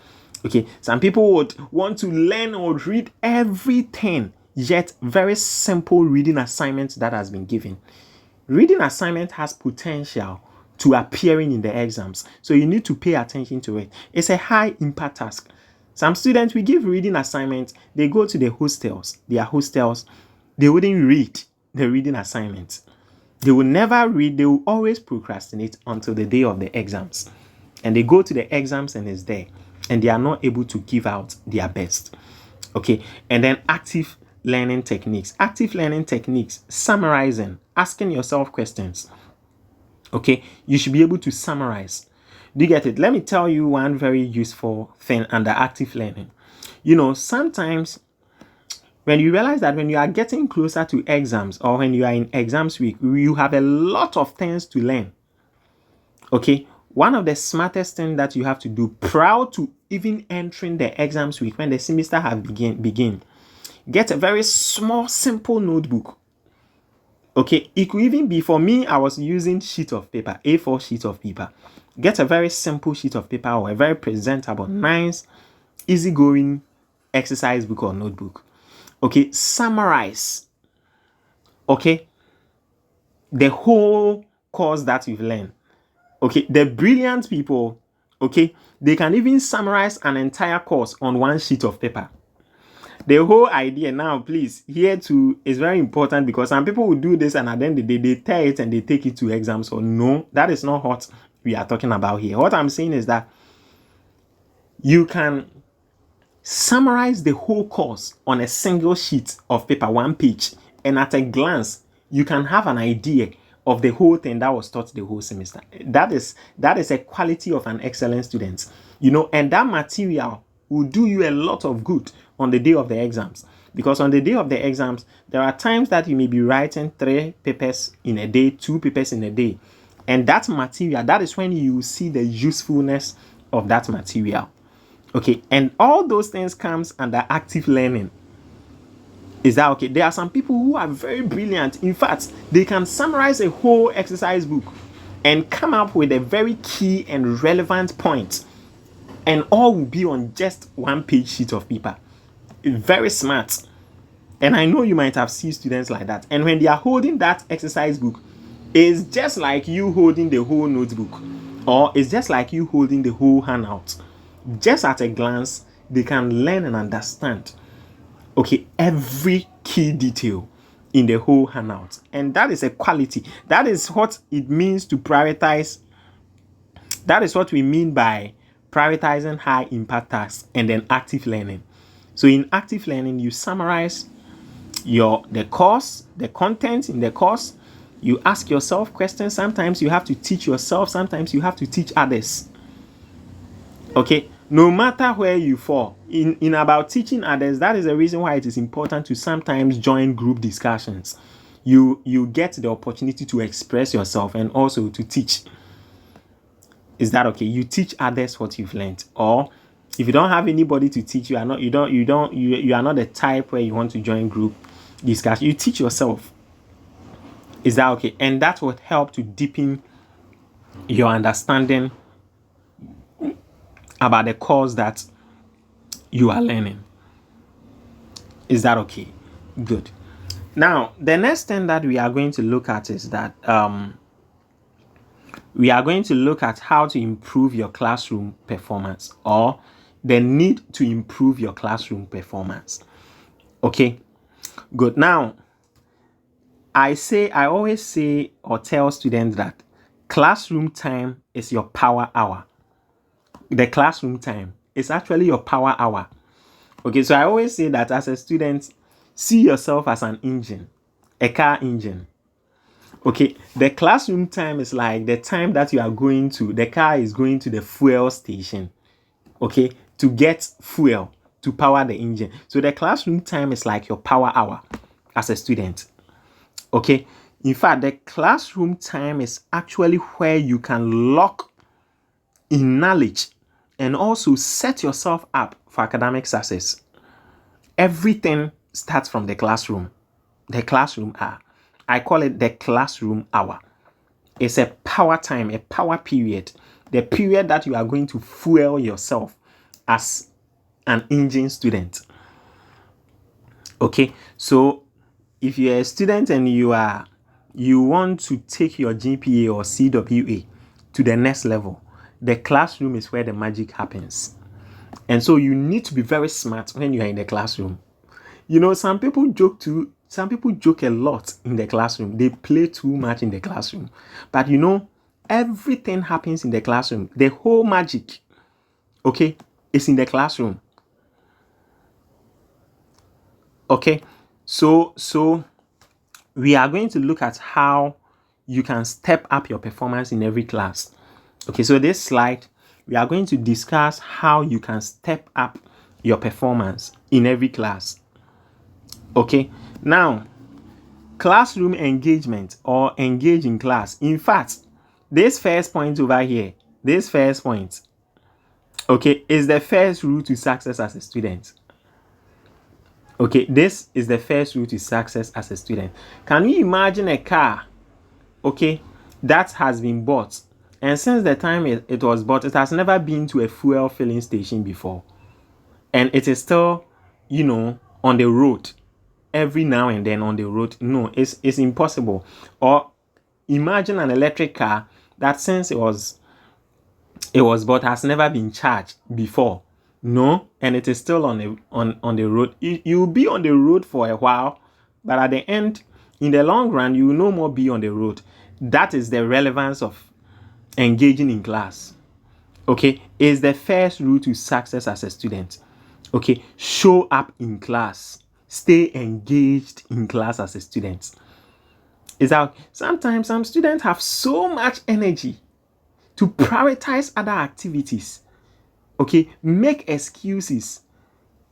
Okay, some people would want to learn or read everything, yet very simple reading assignment that has been given. Reading assignment has potential to appearing in the exams, so you need to pay attention to it. It's a high impact task. Some students, we give reading assignments, they go to their hostels, they wouldn't read the reading assignments. They will never read, they will always procrastinate until the day of the exams. And they go to the exams and it's there, and they are not able to give out their best. Okay, and then active learning techniques. Active learning techniques, summarizing, asking yourself questions. Okay, you should be able to summarize. Do you get it? Let me tell you one very useful thing under active learning. You know, sometimes when you realize that when you are getting closer to exams or when you are in exams week, you have a lot of things to learn. Okay, one of the smartest things that you have to do prior to even entering the exams week when the semester have begin, get a very small, simple notebook. Okay, it could even be, for me, I was using sheet of paper, A4 sheet of paper. Get a very simple sheet of paper or a very presentable, nice, easygoing exercise book or notebook. Okay, summarize. Okay, the whole course that you've learned. Okay, the brilliant people, okay, they can even summarize an entire course on one sheet of paper. The whole idea now, please, here too is very important, because some people will do this and at the end of the day, they tear it and they take it to exams. So no, that is not what we are talking about here. What I'm saying is that you can summarize the whole course on a single sheet of paper, one page, and at a glance, you can have an idea of the whole thing that was taught the whole semester. That is a quality of an excellent student, you know, and that material will do you a lot of good on the day of the exams. Because on the day of the exams, there are times that you may be writing 3 papers in a day, 2 papers in a day. And that material, that is when you see the usefulness of that material. Okay, and all those things comes under active learning. Is that okay? There are some people who are very brilliant. In fact, they can summarize a whole exercise book and come up with a very key and relevant point, and all will be on just one page sheet of paper. Very smart. And I know you might have seen students like that. And when they are holding that exercise book, it's just like you holding the whole notebook, or it's just like you holding the whole handout. Just at a glance, they can learn and understand, okay, every key detail in the whole handout. And that is a quality. That is what it means to prioritize. That is what we mean by prioritizing high impact tasks and then active learning. So in active learning, you summarize the course, the content in the course, You ask yourself questions. Sometimes you have to teach yourself. Sometimes you have to teach others. Okay, no matter where you fall in about teaching others, that is the reason why it is important to sometimes join group discussions. You get the opportunity to express yourself and also to teach. Is that okay? You teach others what you've learned. Or if you don't have anybody to teach, you are not the type where you want to join group discussion. You teach yourself. Is that okay? And that would help to deepen your understanding about the course that you are learning. Is that okay? Good. Now, the next thing that we are going to look at is that we are going to look at how to improve your classroom performance, or the need to improve your classroom performance. Okay, good. Now, I always say or tell students that classroom time is your power hour. The classroom time is actually your power hour. Okay, so I always say that as a student, see yourself as an engine, a car engine. Okay, the classroom time is like the time that the car is going to the fuel station, okay, to get fuel to power the engine. So the classroom time is like your power hour as a student. Okay, in fact, the classroom time is actually where you can lock in knowledge and also set yourself up for academic success. Everything starts from the classroom. The classroom hour. I call it the classroom hour. It's a power time, a power period. The period that you are going to fuel yourself as an engine student. Okay, so if you're a student and you want to take your GPA or CWA to the next level, the classroom is where the magic happens. And so you need to be very smart when you are in the classroom. You know, some people joke a lot in the classroom. They play too much in the classroom. But you know, everything happens in the classroom. The whole magic, okay, is in the classroom. Okay, so we are going to look at how you can step up your performance in every class. Okay, so this slide, we are going to discuss how you can step up your performance in every class. Okay, now, classroom engagement or engage in class. In fact, this first point over here, okay, is the first route to success as a student. Okay, this is the first route to success as a student. Can you imagine a car, okay, that has been bought, and since the time it was bought, it has never been to a fuel filling station before, and it is still, on the road every now and then on the road? No, it's impossible. Or imagine an electric car that since it was bought has never been charged before. No, and it is still on the road. You'll be on the road for a while, but at the end, in the long run, you will no more be on the road. That is the relevance of engaging in class. Okay, is the first route to success as a student. Okay, show up in class. Stay engaged in class as a student. Is that sometimes some students have so much energy to prioritize other activities. Okay, make excuses.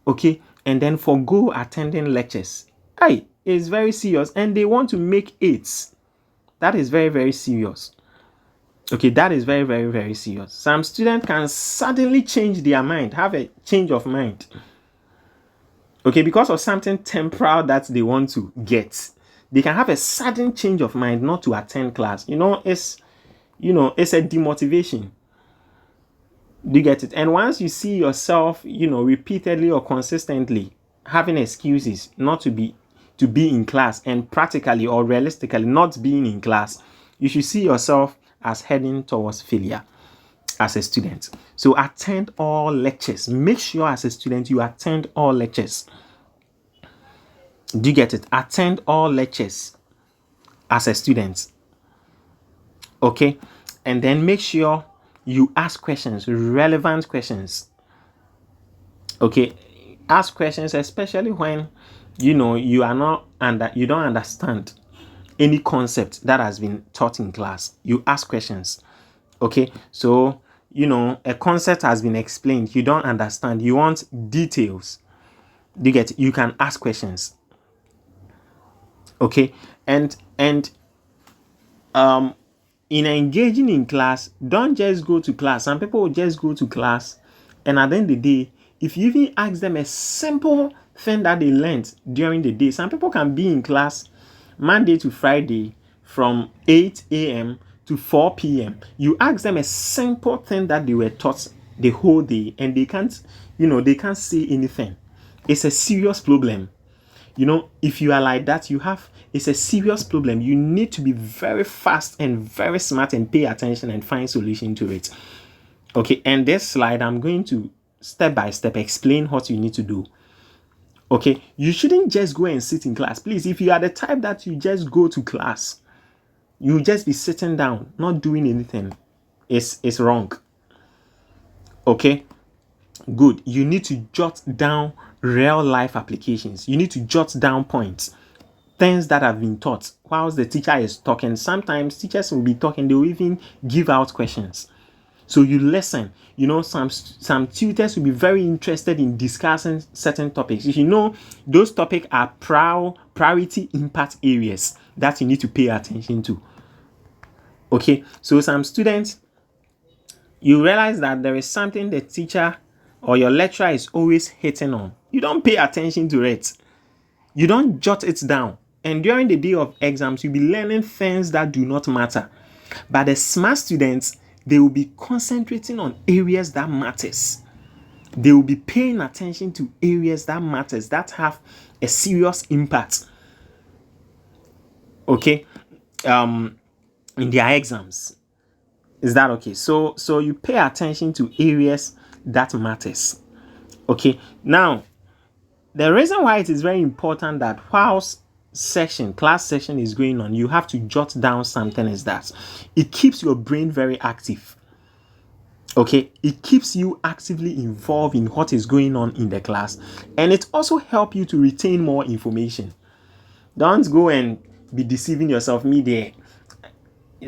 Okay, and then forgo attending lectures. Hey, it's very serious, and they want to make eights. That is very, very serious. Okay, that is very, very, very serious. Some students can suddenly change their mind, have a change of mind. Okay, because of something temporal that they want to get. They can have a sudden change of mind not to attend class. It's a demotivation. Do you get it? And once you see yourself, repeatedly or consistently having excuses not to be in class, and practically or realistically not being in class, you should see yourself as heading towards failure as a student. So attend all lectures. Make sure as a student you attend all lectures. Do you get it? Attend all lectures as a student. Okay? And then make sure you ask questions, relevant questions. Okay? Ask questions, especially when you don't understand any concept that has been taught in class. You ask questions. Okay, so a concept has been explained, you don't understand, you want details. You can ask questions. Okay, and in engaging in class, don't just go to class. Some people will just go to class, and at the end of the day, if you even ask them a simple thing that they learned during the day, some people can be in class Monday to Friday from 8 a.m. to 4 p.m. You ask them a simple thing that they were taught the whole day, and they can't say anything. It's a serious problem. If you are like that, it's a serious problem. You need to be very fast and very smart and pay attention and find solution to it. Okay, and this slide, I'm going to step by step explain what you need to do. Okay, you shouldn't just go and sit in class. Please, if you are the type that you just go to class, you just be sitting down, not doing anything, it's wrong. Okay, good. You need to jot down real life applications. You need to jot down points, things that have been taught whilst the teacher is talking. Sometimes teachers will be talking, they will even give out questions. So you listen. Some tutors will be very interested in discussing certain topics. Those topics are priority impact areas that you need to pay attention to. Okay, so some students, you realize that there is something the teacher or your lecturer is always hitting on. You don't pay attention to it. You don't jot it down. And during the day of exams, you'll be learning things that do not matter. But the smart students, they will be concentrating on areas that matters. They will be paying attention to areas that matters, that have a serious impact. Okay, in their exams. Is that okay? So you pay attention to areas that matters. Okay. Now, the reason why it is very important that whilst class session is going on, you have to jot down something is that it keeps your brain very active. Okay, it keeps you actively involved in what is going on in the class, and it also helps you to retain more information. Don't go and be deceiving yourself.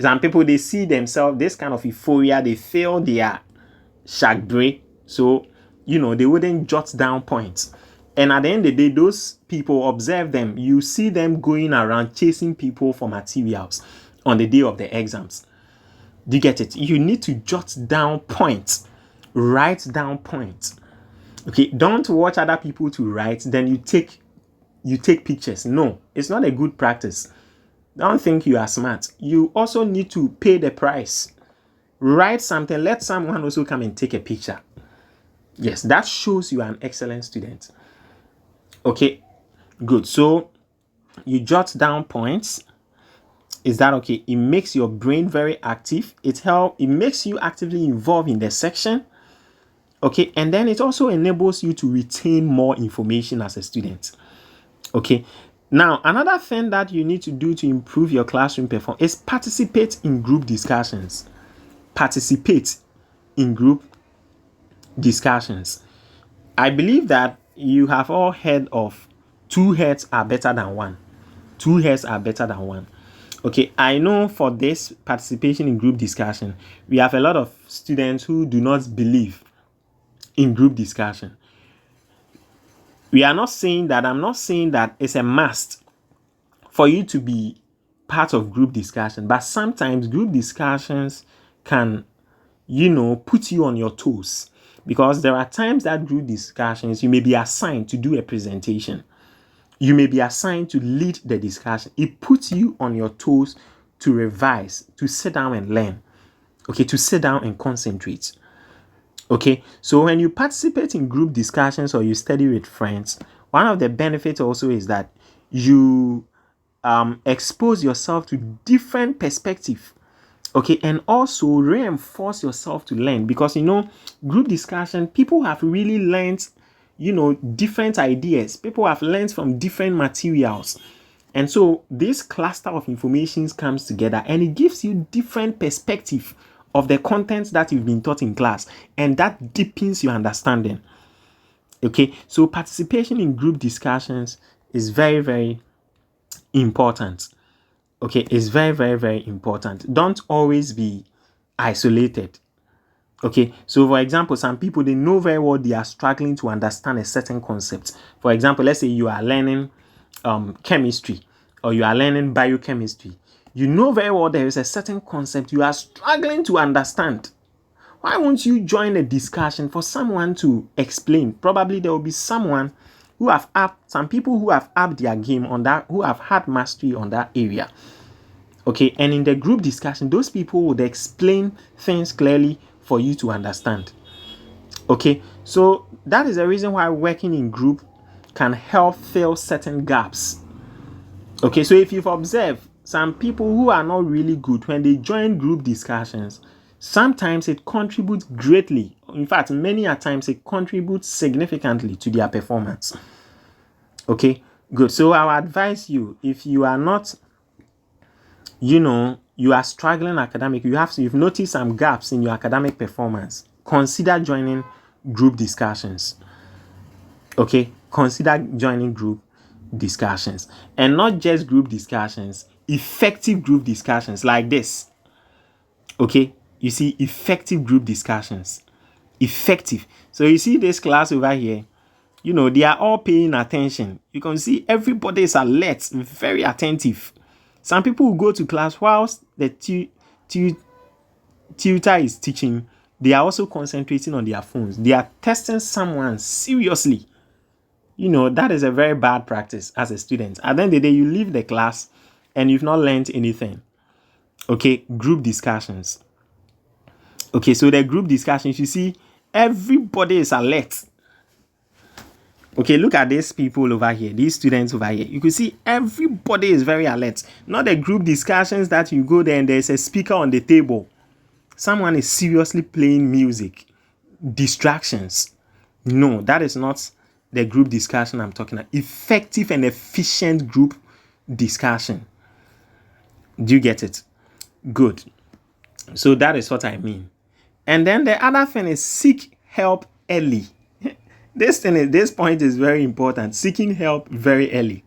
Some people, they see themselves this kind of euphoria, they feel their shark break, so they wouldn't jot down points. And at the end of the day, those people, observe them. You see them going around chasing people for materials on the day of the exams. Do you get it? You need to jot down points. Write down points. Okay, don't watch other people to write, then you take pictures. No, it's not a good practice. Don't think you are smart. You also need to pay the price. Write something, let someone also come and take a picture. Yes, that shows you are an excellent student. Okay, good. So you jot down points. Is that okay? It makes your brain very active. It makes you actively involved in the section. Okay, and then it also enables you to retain more information as a student. Okay, now another thing that you need to do to improve your classroom performance is participate in group discussions. Participate in group discussions. I believe that you have all heard of 2 heads are better than 1. 2 heads are better than 1. Okay, I know for this participation in group discussion, we have a lot of students who do not believe in group discussion. I'm not saying that it's a must for you to be part of group discussion, but sometimes group discussions can, put you on your toes, because there are times that group discussions, you may be assigned to do a presentation. You may be assigned to lead the discussion. It puts you on your toes to revise, to sit down and learn. Okay, to sit down and concentrate. Okay, so when you participate in group discussions or you study with friends, one of the benefits also is that you expose yourself to different perspectives. Okay, and also reinforce yourself to learn, because group discussion, people have really learned different ideas. People have learned from different materials, and so this cluster of information comes together and it gives you different perspective of the contents that you've been taught in class, and that deepens your understanding. Okay, so participation in group discussions is very, very important. Okay, it's very, very, very important. Don't always be isolated. Okay, so for example, some people, they know very well they are struggling to understand a certain concept. For example, let's say you are learning chemistry, or you are learning biochemistry. You know very well there is a certain concept you are struggling to understand. Why won't you join a discussion for someone to explain? Probably there will be someone who have some people who have upped their game on that, who have had mastery on that area. Okay, and in the group discussion, those people would explain things clearly for you to understand. Okay, so that is the reason why working in group can help fill certain gaps. Okay, so if you've observed, some people who are not really good, when they join group discussions, sometimes it contributes greatly. In fact, many a times it contributes significantly to their performance. Okay, good. So I would advise you, if you are not, you are struggling academically, you've noticed some gaps in your academic performance, consider joining group discussions. Okay, consider joining group discussions, and not just group discussions, effective group discussions like this. Okay, you see, effective group discussions, effective. So you see this class over here, they are all paying attention. You can see everybody is alert, very attentive. Some people will go to class whilst the tutor is teaching. They are also concentrating on their phones. They are testing someone seriously. That is a very bad practice as a student. At the end of the day, you leave the class and you've not learned anything. Okay, group discussions. Okay, so the group discussions, you see, everybody is alert. Okay, look at these people over here, these students over here. You can see everybody is very alert. Not the group discussions that you go there and there's a speaker on the table. Someone is seriously playing music. Distractions. No, that is not the group discussion I'm talking about. Effective and efficient group discussion. Do you get it? Good. So that is what I mean. And then the other thing is seek help early. This point is very important. Seeking help very early.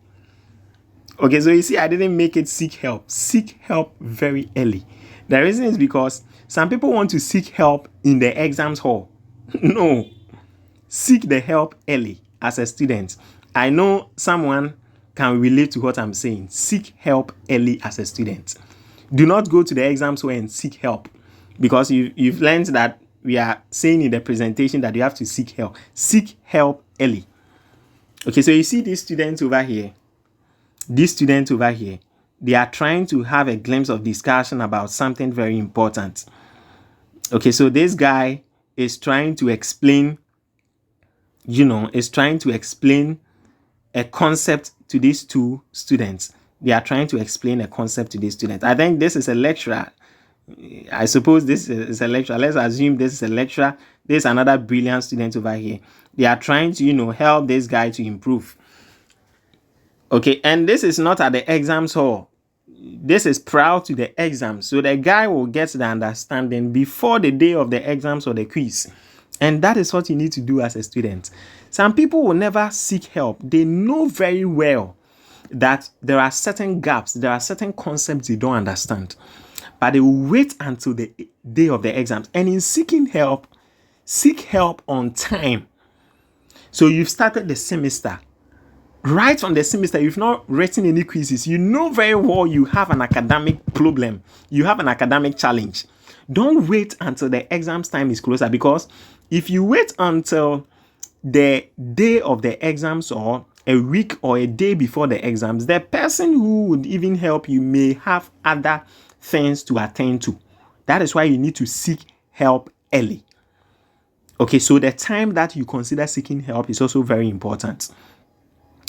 Okay, so you see, I didn't make it seek help. Seek help very early. The reason is because some people want to seek help in the exams hall. No. Seek the help early as a student. I know someone can relate to what I'm saying. Seek help early as a student. Do not go to the exams hall and seek help, because you've learned that we are saying in the presentation that you have to seek help. Seek help early. Okay, so you see these students over here. They are trying to have a glimpse of discussion about something very important. Okay, so this guy is trying to explain, a concept to these two students. They are trying to explain a concept to these students. I think this is a lecturer. I suppose this is a lecturer. Let's assume this is a lecturer. There's another brilliant student over here. They are trying to, help this guy to improve. Okay, and this is not at the exams hall. This is prior to the exam. So the guy will get the understanding before the day of the exams or the quiz. And that is what you need to do as a student. Some people will never seek help. They know very well that there are certain gaps, there are certain concepts they don't understand. But they will wait until the day of the exams. And in seeking help, seek help on time. So you've started the semester. Right from the semester, you've not written any quizzes. You know very well you have an academic problem. You have an academic challenge. Don't wait until the exams time is closer, because if you wait until the day of the exams or a week or a day before the exams, the person who would even help you may have other things to attend to. That is why you need to seek help early. Okay, so the time that you consider seeking help is also very important.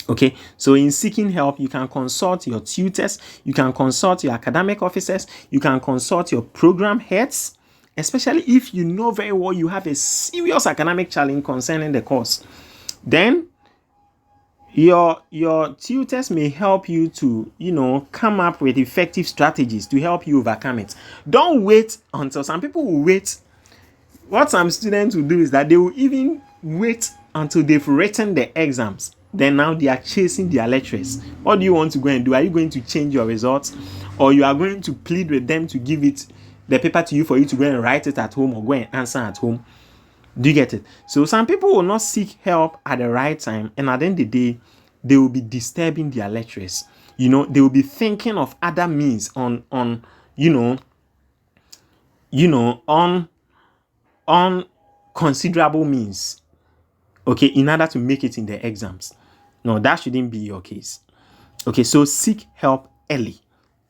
Okay, so in seeking help, you can consult your tutors, you can consult your academic officers, you can consult your program heads, especially if you know very well you have a serious academic challenge concerning the course. Then your tutors may help you to, come up with effective strategies to help you overcome it. Don't wait until some people will wait. What some students will do is that they will even wait until they've written the exams then now they are chasing their lecturers. What do you want to go and do? Are you going to change your results, or you are going to plead with them to give it the paper to you for you to go and write it at home or go and answer at home? Do you get it? So some people will not seek help at the right time, and at the end of the day, they will be disturbing their lecturers. They will be thinking of other means on considerable means, okay, in order to make it in the exams. No, that shouldn't be your case. Okay, so seek help early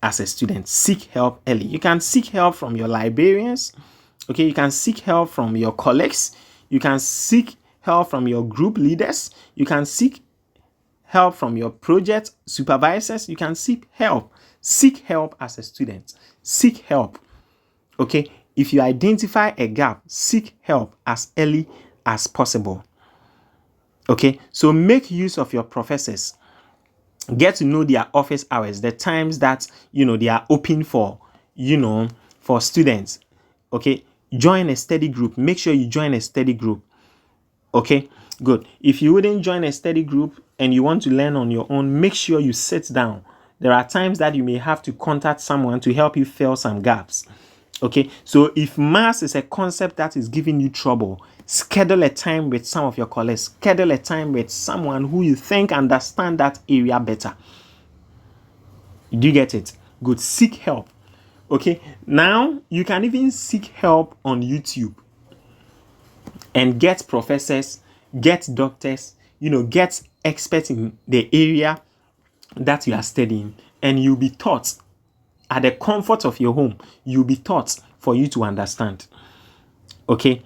as a student. Seek help early. You can seek help from your librarians. Okay, you can seek help from your colleagues. You can seek help from your group leaders. You can seek help from your project supervisors. You can seek help. Seek help as a student. Seek help. Okay, if you identify a gap, seek help as early as possible. Okay, so make use of your professors. Get to know their office hours, the times that they are open for for students. Okay, join a study group. Make sure you join a study group. Okay, good. If you wouldn't join a study group and you want to learn on your own, make sure you sit down. There are times that you may have to contact someone to help you fill some gaps. Okay, so if maths is a concept that is giving you trouble, schedule a time with some of your colleagues. Schedule a time with someone who you think understand that area better. Do you get it? Good. Seek help. Okay, now you can even seek help on YouTube and get professors, get doctors, get experts in the area that you are studying, and you'll be taught at the comfort of your home. You'll be taught for you to understand. Okay,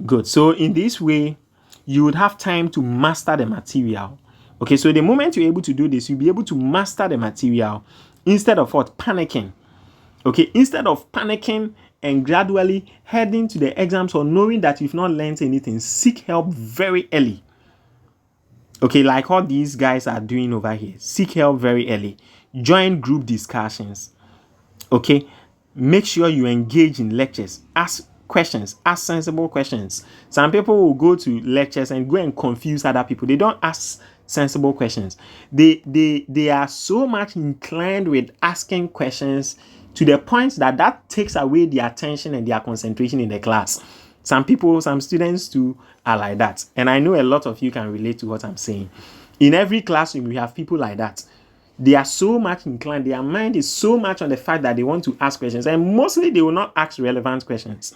good. So in this way, you would have time to master the material. Okay, so the moment you're able to do this, you'll be able to master the material instead of panicking. Okay, instead of panicking and gradually heading to the exams or knowing that you've not learned anything, seek help very early. Okay, like what these guys are doing over here. Seek help very early. Join group discussions. Okay, make sure you engage in lectures. Ask questions. Ask sensible questions. Some people will go to lectures and go and confuse other people. They don't ask sensible questions. They are so much inclined with asking questions to the point that takes away their attention and their concentration in the class. Some students too are like that. And I know a lot of you can relate to what I'm saying. In every classroom, we have people like that. They are so much inclined. Their mind is so much on the fact that they want to ask questions. And mostly they will not ask relevant questions.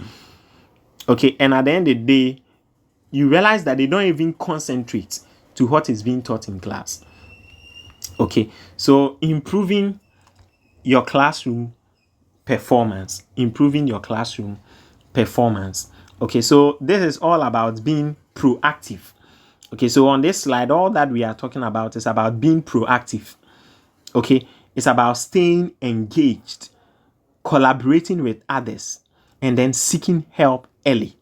Okay, and at the end of the day, you realize that they don't even concentrate to what is being taught in class. Okay, so improving your classroom performance. Okay, so this is all about being proactive. Okay, so on this slide, all that we are talking about is about being proactive. Okay, it's about staying engaged, collaborating with others, and then seeking help early.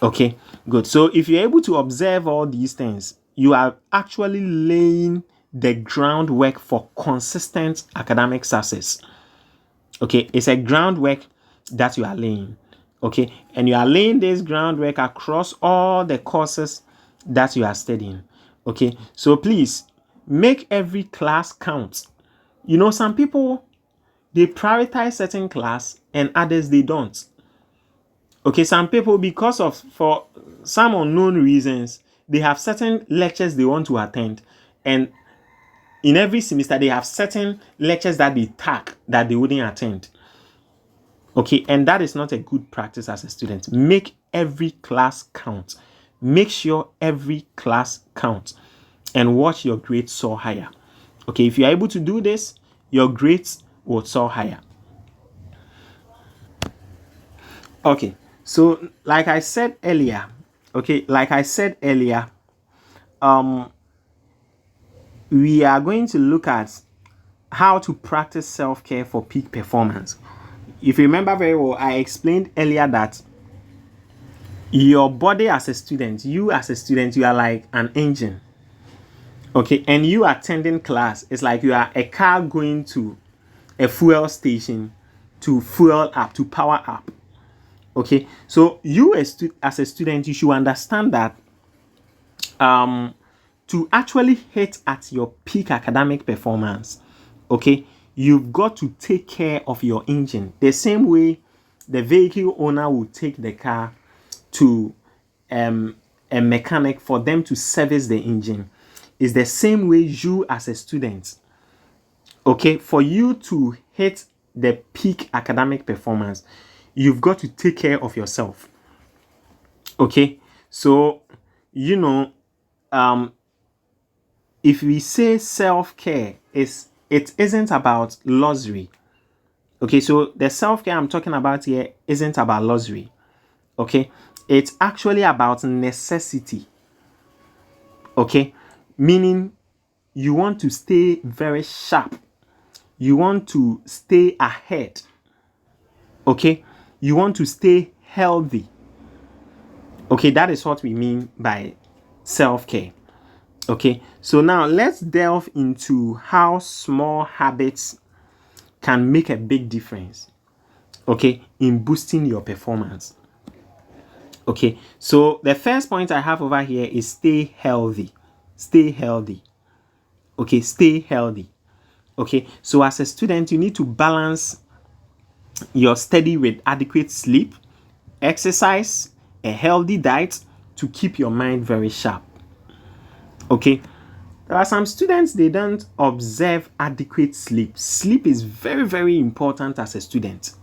Okay, good. So if you're able to observe all these things, you are actually laying the groundwork for consistent academic success. Okay, it's a groundwork that you are laying. Okay, and you are laying this groundwork across all the courses that you are studying. Okay, so please make every class count. Some people, they prioritize certain class and others they don't. Okay, some people, for some unknown reasons, they have certain lectures they want to attend, and in every semester they have certain lectures that they tag that they wouldn't attend. Okay, and that is not a good practice as a student. Make every class count. Make sure every class counts and watch your grades soar higher. Okay, if you are able to do this, your grades will soar higher. Okay, so like I said earlier, we are going to look at how to practice self-care for peak performance. If you remember very well, I explained earlier that your body as a student, you are like an engine. Okay, and you attending class is like you are a car going to a fuel station to fuel up, to power up. Okay, so you as a student, you should understand that to actually hit at your peak academic performance, okay, you've got to take care of your engine the same way the vehicle owner will take the car to a mechanic for them to service the engine. Is the same way you as a student, okay, for you to hit the peak academic performance, you've got to take care of yourself. Okay, so if we say self-care, it isn't about luxury. Okay, so the self-care I'm talking about here isn't about luxury. Okay, it's actually about necessity. Okay, meaning you want to stay very sharp, you want to stay ahead. Okay, you want to stay healthy. Okay, that is what we mean by self-care. Okay, so now let's delve into how small habits can make a big difference, okay, in boosting your performance. Okay, so the first point I have over here is stay healthy. Stay healthy. Okay, stay healthy. Okay, so as a student, you need to balance your study with adequate sleep, exercise, a healthy diet to keep your mind very sharp. Okay, there are some students, they don't observe adequate sleep. Sleep is very, very important as a student.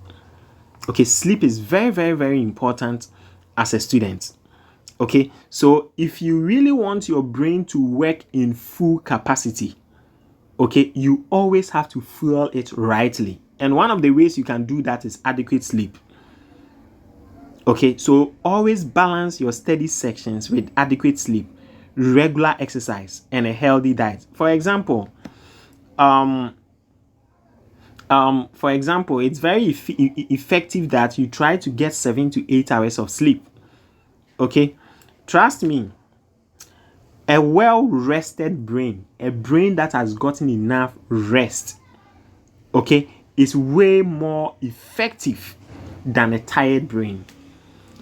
Okay, sleep is very, very, very important as a student. Okay, so if you really want your brain to work in full capacity, okay, you always have to fuel it rightly. And one of the ways you can do that is adequate sleep. Okay, so always balance your study sections with adequate sleep, regular exercise, and a healthy diet. For example, it's very effective that you try to get 7 to 8 hours of sleep. Okay, trust me, a well-rested brain, a brain that has gotten enough rest, okay, is way more effective than a tired brain.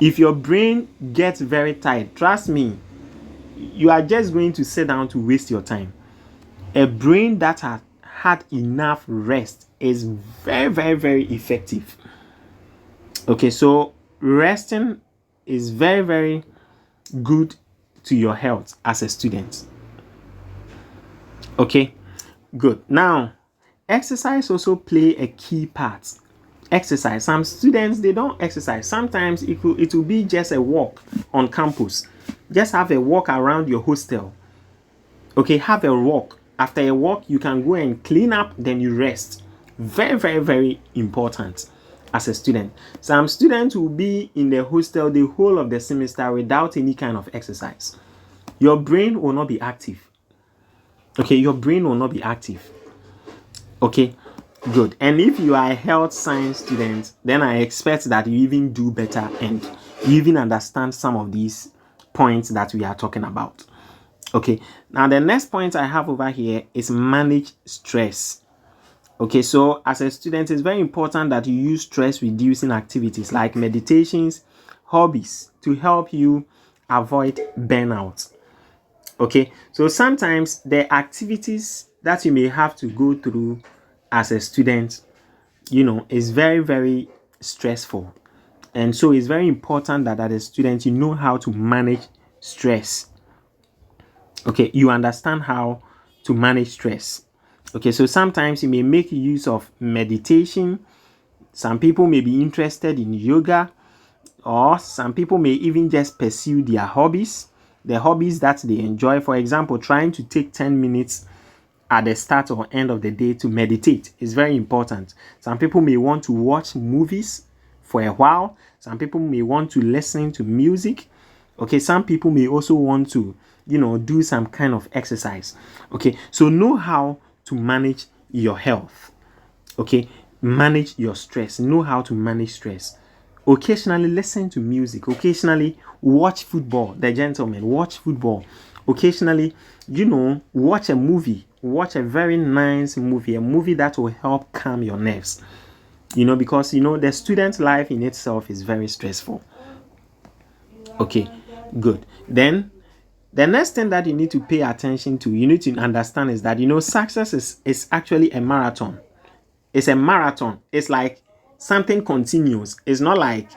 If your brain gets very tired, trust me, you are just going to sit down to waste your time. A brain that has had enough rest is very, very, very effective. Okay, so resting is very, very good to your health as a student. Okay, good. Now, exercise also play a key part. Exercise. Some students, they don't exercise. Sometimes it will be just a walk on campus. Just have a walk around your hostel. Okay, have a walk. After a walk, you can go and clean up, then you rest. Very, very, very important as a student. Some students will be in the hostel the whole of the semester without any kind of exercise. Your brain will not be active. Okay, your brain will not be active. Okay, good. And if you are a health science student, then I expect that you even do better and you even understand some of these points that we are talking about. Okay, now the next point I have over here is manage stress. Okay, so as a student, it's very important that you use stress reducing activities like meditations, hobbies to help you avoid burnout. Okay, so sometimes the activities that you may have to go through as a student, is very, very stressful. And so it's very important that as a student, you know how to manage stress. Okay, you understand how to manage stress. Okay, so sometimes you may make use of meditation. Some people may be interested in yoga, or some people may even just pursue their hobbies, the hobbies that they enjoy. For example, trying to take 10 minutes at the start or end of the day to meditate is very important. Some people may want to watch movies for a while. Some people may want to listen to music. Okay, some people may also want to, do some kind of exercise. Okay, so know how to manage your health. Okay, manage your stress. Know how to manage stress. Occasionally listen to music. Occasionally watch football. The gentlemen, watch football. Occasionally, watch a movie. Watch a very nice movie. A movie that will help calm your nerves. Because, the student life in itself is very stressful. Okay, good. Then, The next thing that you need to pay attention to, you need to understand is that, success is actually a marathon. It's a marathon. It's like something continuous. It's not like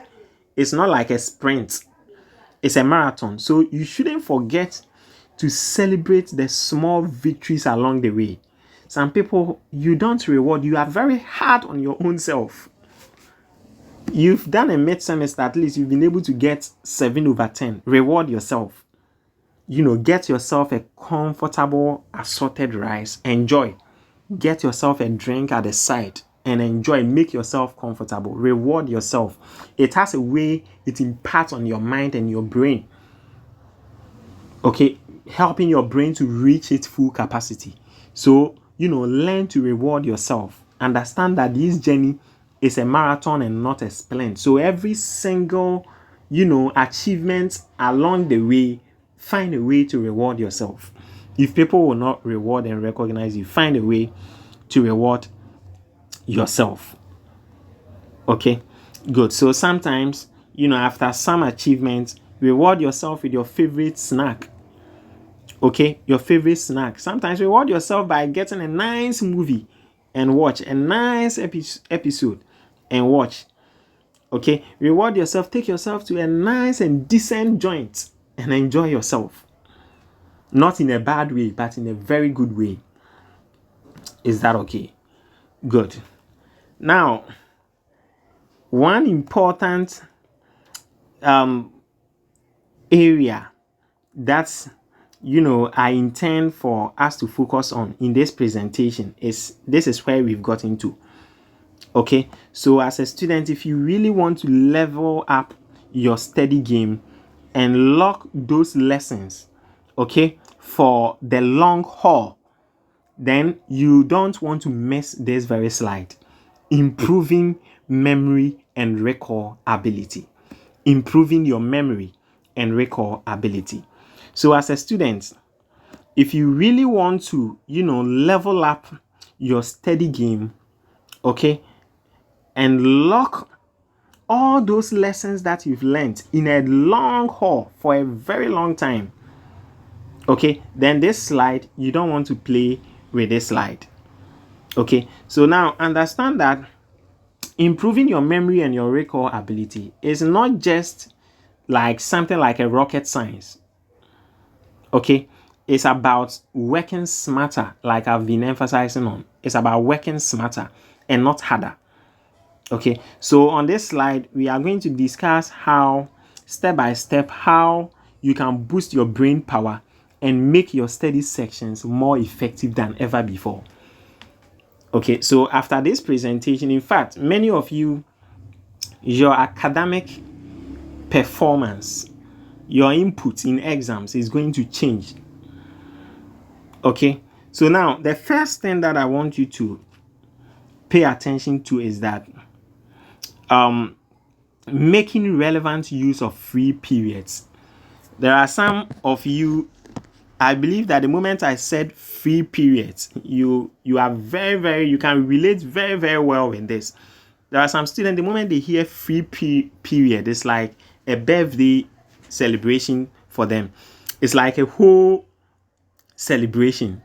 a sprint. It's a marathon. So you shouldn't forget to celebrate the small victories along the way. Some people, you don't reward. You are very hard on your own self. You've done a mid semester, at least you've been able to get 7/10. Reward yourself. Get yourself a comfortable assorted rice. Enjoy. Get yourself a drink at the side and enjoy. Make yourself comfortable. Reward yourself. It has a way it impacts on your mind and your brain. Okay, helping your brain to reach its full capacity. So, learn to reward yourself. Understand that this journey is a marathon and not a sprint. So every single, achievement along the way, find a way to reward yourself. If people will not reward and recognize you, find a way to reward yourself. Okay, good. So sometimes, after some achievements, reward yourself with your favorite snack. Okay, your favorite snack. Sometimes reward yourself by getting a nice movie and watch, a nice episode and watch. Okay, reward yourself. Take yourself to a nice and decent joint and enjoy yourself. Not in a bad way, but in a very good way. Is that okay? Good. Now, one important area that's I intend for us to focus on in this presentation is where we've got into. Okay, so as a student, if you really want to level up your study game and lock those lessons, okay, for the long haul, then you don't want to miss this very slide. Improving memory and recall ability. Improving your memory and recall ability. So as a student, if you really want to, level up your study game, okay, and lock all those lessons that you've learned in a long haul for a very long time, okay, then this slide, you don't want to play with this slide. Okay, so now understand that improving your memory and your recall ability is not just like something like a rocket science. Okay, it's about working smarter, like I've been emphasizing on. It's about working smarter and not harder. Okay, so on this slide, we are going to discuss how, step by step, how you can boost your brain power and make your study sections more effective than ever before. Okay, so after this presentation, in fact, many of you, your academic performance, your input in exams is going to change. Okay, so now the first thing that I want you to pay attention to is that making relevant use of free periods. There are some of you, I believe that the moment I said free periods, you are very, you can relate very, very well with this. There are some students, the moment they hear free period, it's like a birthday celebration for them. It's like a whole celebration.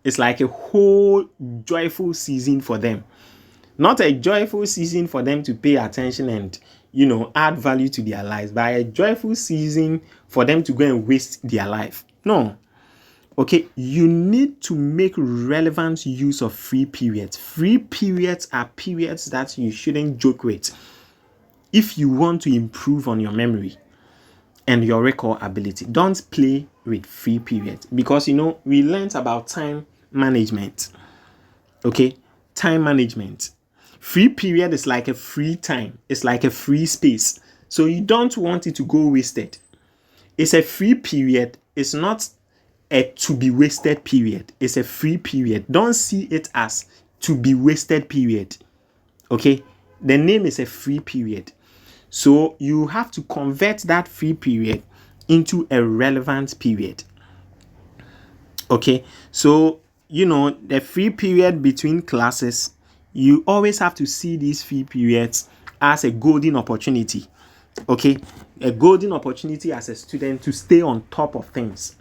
It's like a whole joyful season for them. Not a joyful season for them to pay attention and, add value to their lives, but a joyful season for them to go and waste their life. No. Okay, you need to make relevant use of free periods. Free periods are periods that you shouldn't joke with if you want to improve on your memory and your recall ability. Don't play with free periods because, we learned about time management. Okay, time management. Free period is like a free time. It's like a free space. So you don't want it to go wasted. It's a free period. It's not a to be wasted period. It's a free period. Don't see it as to be wasted period. Okay, the name is a free period. So you have to convert that free period into a relevant period. Okay, so the free period between classes, you always have to see these free periods as a golden opportunity. Okay, a golden opportunity as a student to stay on top of things.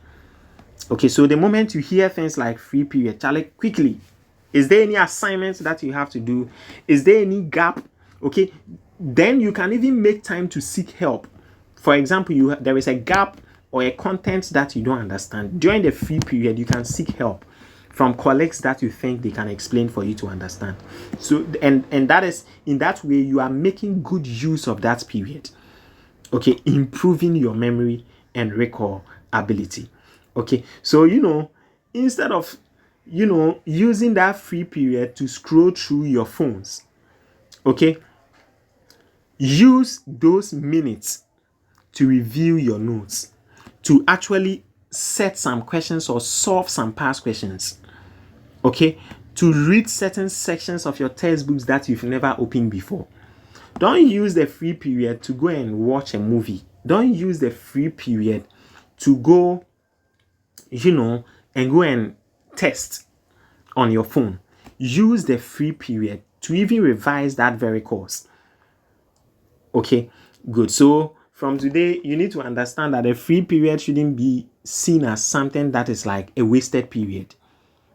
Okay, so the moment you hear things like free period, Charlie, quickly, is there any assignments that you have to do? Is there any gap? Okay, then you can even make time to seek help. For example, there is a gap or a content that you don't understand. During the free period, you can seek help from colleagues that you think they can explain for you to understand. So, and that is, in that way, you are making good use of that period. Okay, improving your memory and recall ability. Okay, so instead of using that free period to scroll through your phones, okay, use those minutes to review your notes, to actually set some questions or solve some past questions. Okay, to read certain sections of your textbooks that you've never opened before. Don't use the free period to go and watch a movie. Don't use the free period to go, and go and test on your phone. Use the free period to even revise that very course. Okay, good. So from today, you need to understand that the free period shouldn't be seen as something that is like a wasted period.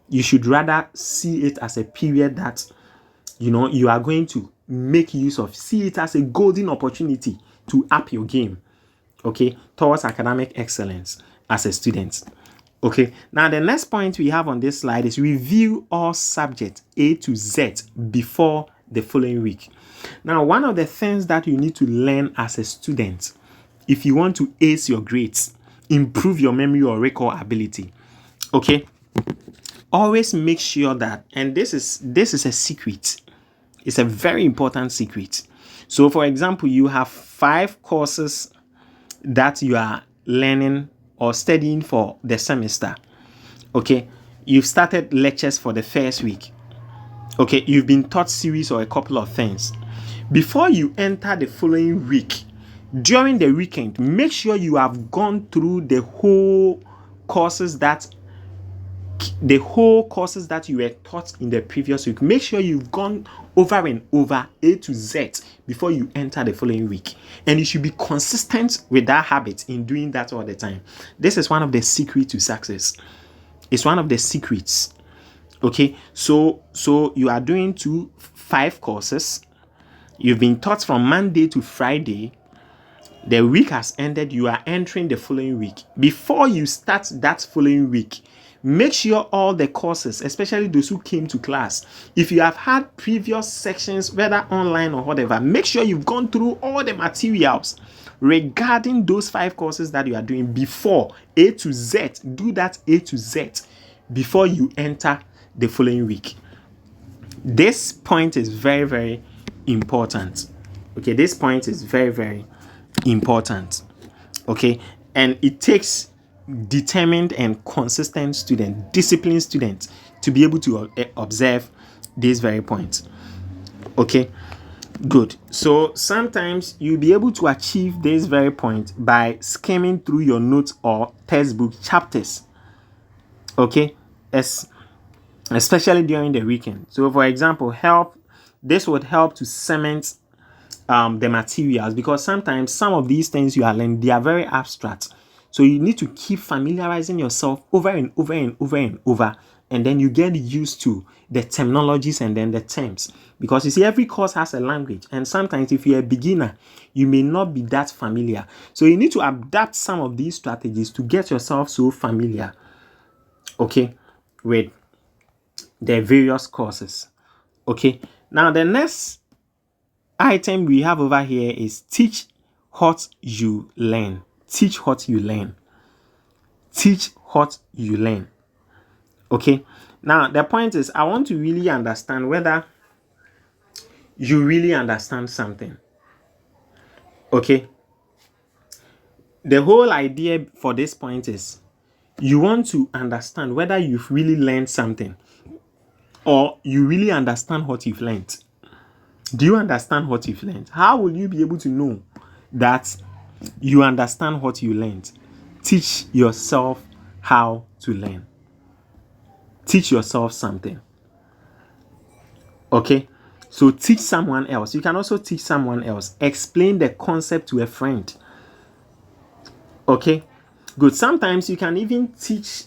You should rather see it as a period that you are going to make use of. See it as a golden opportunity to up your game, okay, towards academic excellence as a student. Okay, now the next point we have on this slide is review all subjects A to Z before the following week. Now, one of the things that you need to learn as a student, if you want to ace your grades, improve your memory or recall ability, okay, always make sure that, and this is a secret. It's a very important secret. So, for example, you have 5 courses that you are learning or studying for the semester. Okay, you've started lectures for the first week. Okay, you've been taught series or a couple of things. Before you enter the following week, during the weekend, make sure you have gone through the whole courses that you were taught in the previous week. Make sure you've gone over and over A to Z before you enter the following week. And you should be consistent with that habit in doing that all the time. This is one of the secrets to success. It's one of the secrets. Okay, so you are doing 5 courses. You've been taught from Monday to Friday. The week has ended. You are entering the following week. Before you start that following week, make sure all the courses, especially those who came to class, if you have had previous sections, whether online or whatever, make sure you've gone through all the materials regarding those 5 courses that you are doing before A to Z. Do that A to Z before you enter the following week. This point is very, very important. Okay, this point is very, very important. Okay, and it takes determined and consistent student, disciplined students to be able to observe this very point. Okay, good. So sometimes you'll be able to achieve this very point by skimming through your notes or textbook chapters. Okay, especially during the weekend. So for example, this would help to cement the materials, because sometimes some of these things you are learning, they are very abstract. So you need to keep familiarizing yourself over and over and over and over, and then you get used to the terminologies and then the terms. Because you see, every course has a language, and sometimes if you're a beginner, you may not be that familiar. So you need to adapt some of these strategies to get yourself so familiar, okay, with the various courses. Okay, now the next item we have over here is teach what you learn. Teach what you learn. Teach what you learn. Okay, now the point is, I want to really understand whether you really understand something. Okay, the whole idea for this point is you want to understand whether you've really learned something or you really understand what you've learned. Do you understand what you've learned? How will you be able to know that you understand what you learned? Teach yourself how to learn. Teach yourself something. Okay? So teach someone else. You can also teach someone else. Explain the concept to a friend. Okay? Good. Sometimes you can even teach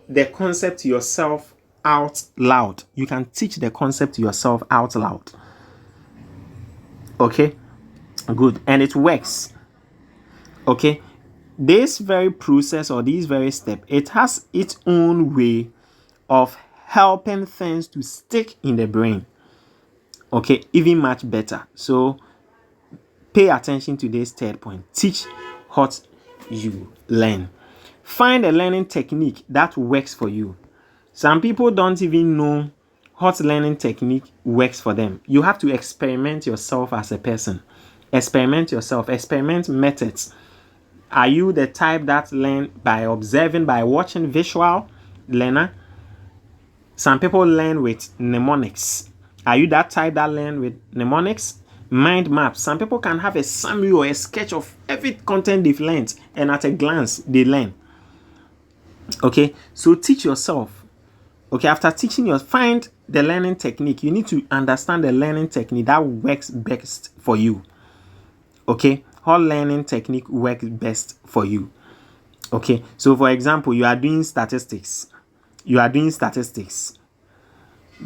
the concept to yourself out loud. You can teach the concept to yourself out loud. Okay, good. And it works. Okay, this very process or this very step, it has its own way of helping things to stick in the brain. Okay, even much better. So pay attention to this third point. Teach what you learn. Find a learning technique that works for you. Some people don't even know what learning technique works for them. You have to experiment yourself as a person. Experiment yourself. Experiment methods. Are you the type that learn by observing, by watching, visual learner? Some people learn with mnemonics. Are you that type that learn with mnemonics? Mind maps. Some people can have a summary or a sketch of every content they've learned, and at a glance they learn. Okay, so teach yourself. Okay, after teaching you, find the learning technique. You need to understand the learning technique that works best for you. Okay, what learning technique works best for you? Okay, so for example, you are doing statistics.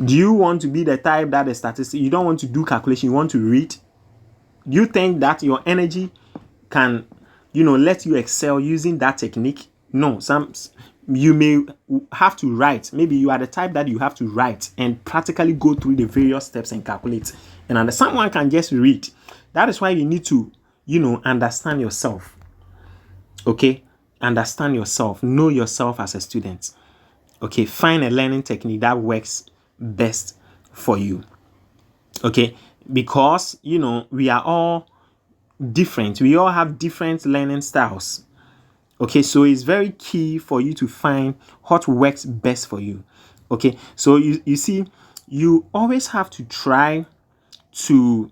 Do you want to be the type that the statistics, you don't want to do calculation, you want to read? Do you think that your energy can, let you excel using that technique? No, you may have to write. Maybe you are the type that you have to write and practically go through the various steps and calculate. And someone can just read. That is why you need to, understand yourself. Okay? Understand yourself. Know yourself as a student. Okay? Find a learning technique that works best for you. Okay? Because, we are all different. We all have different learning styles. Okay, so it's very key for you to find what works best for you. Okay, so you see, you always have to try to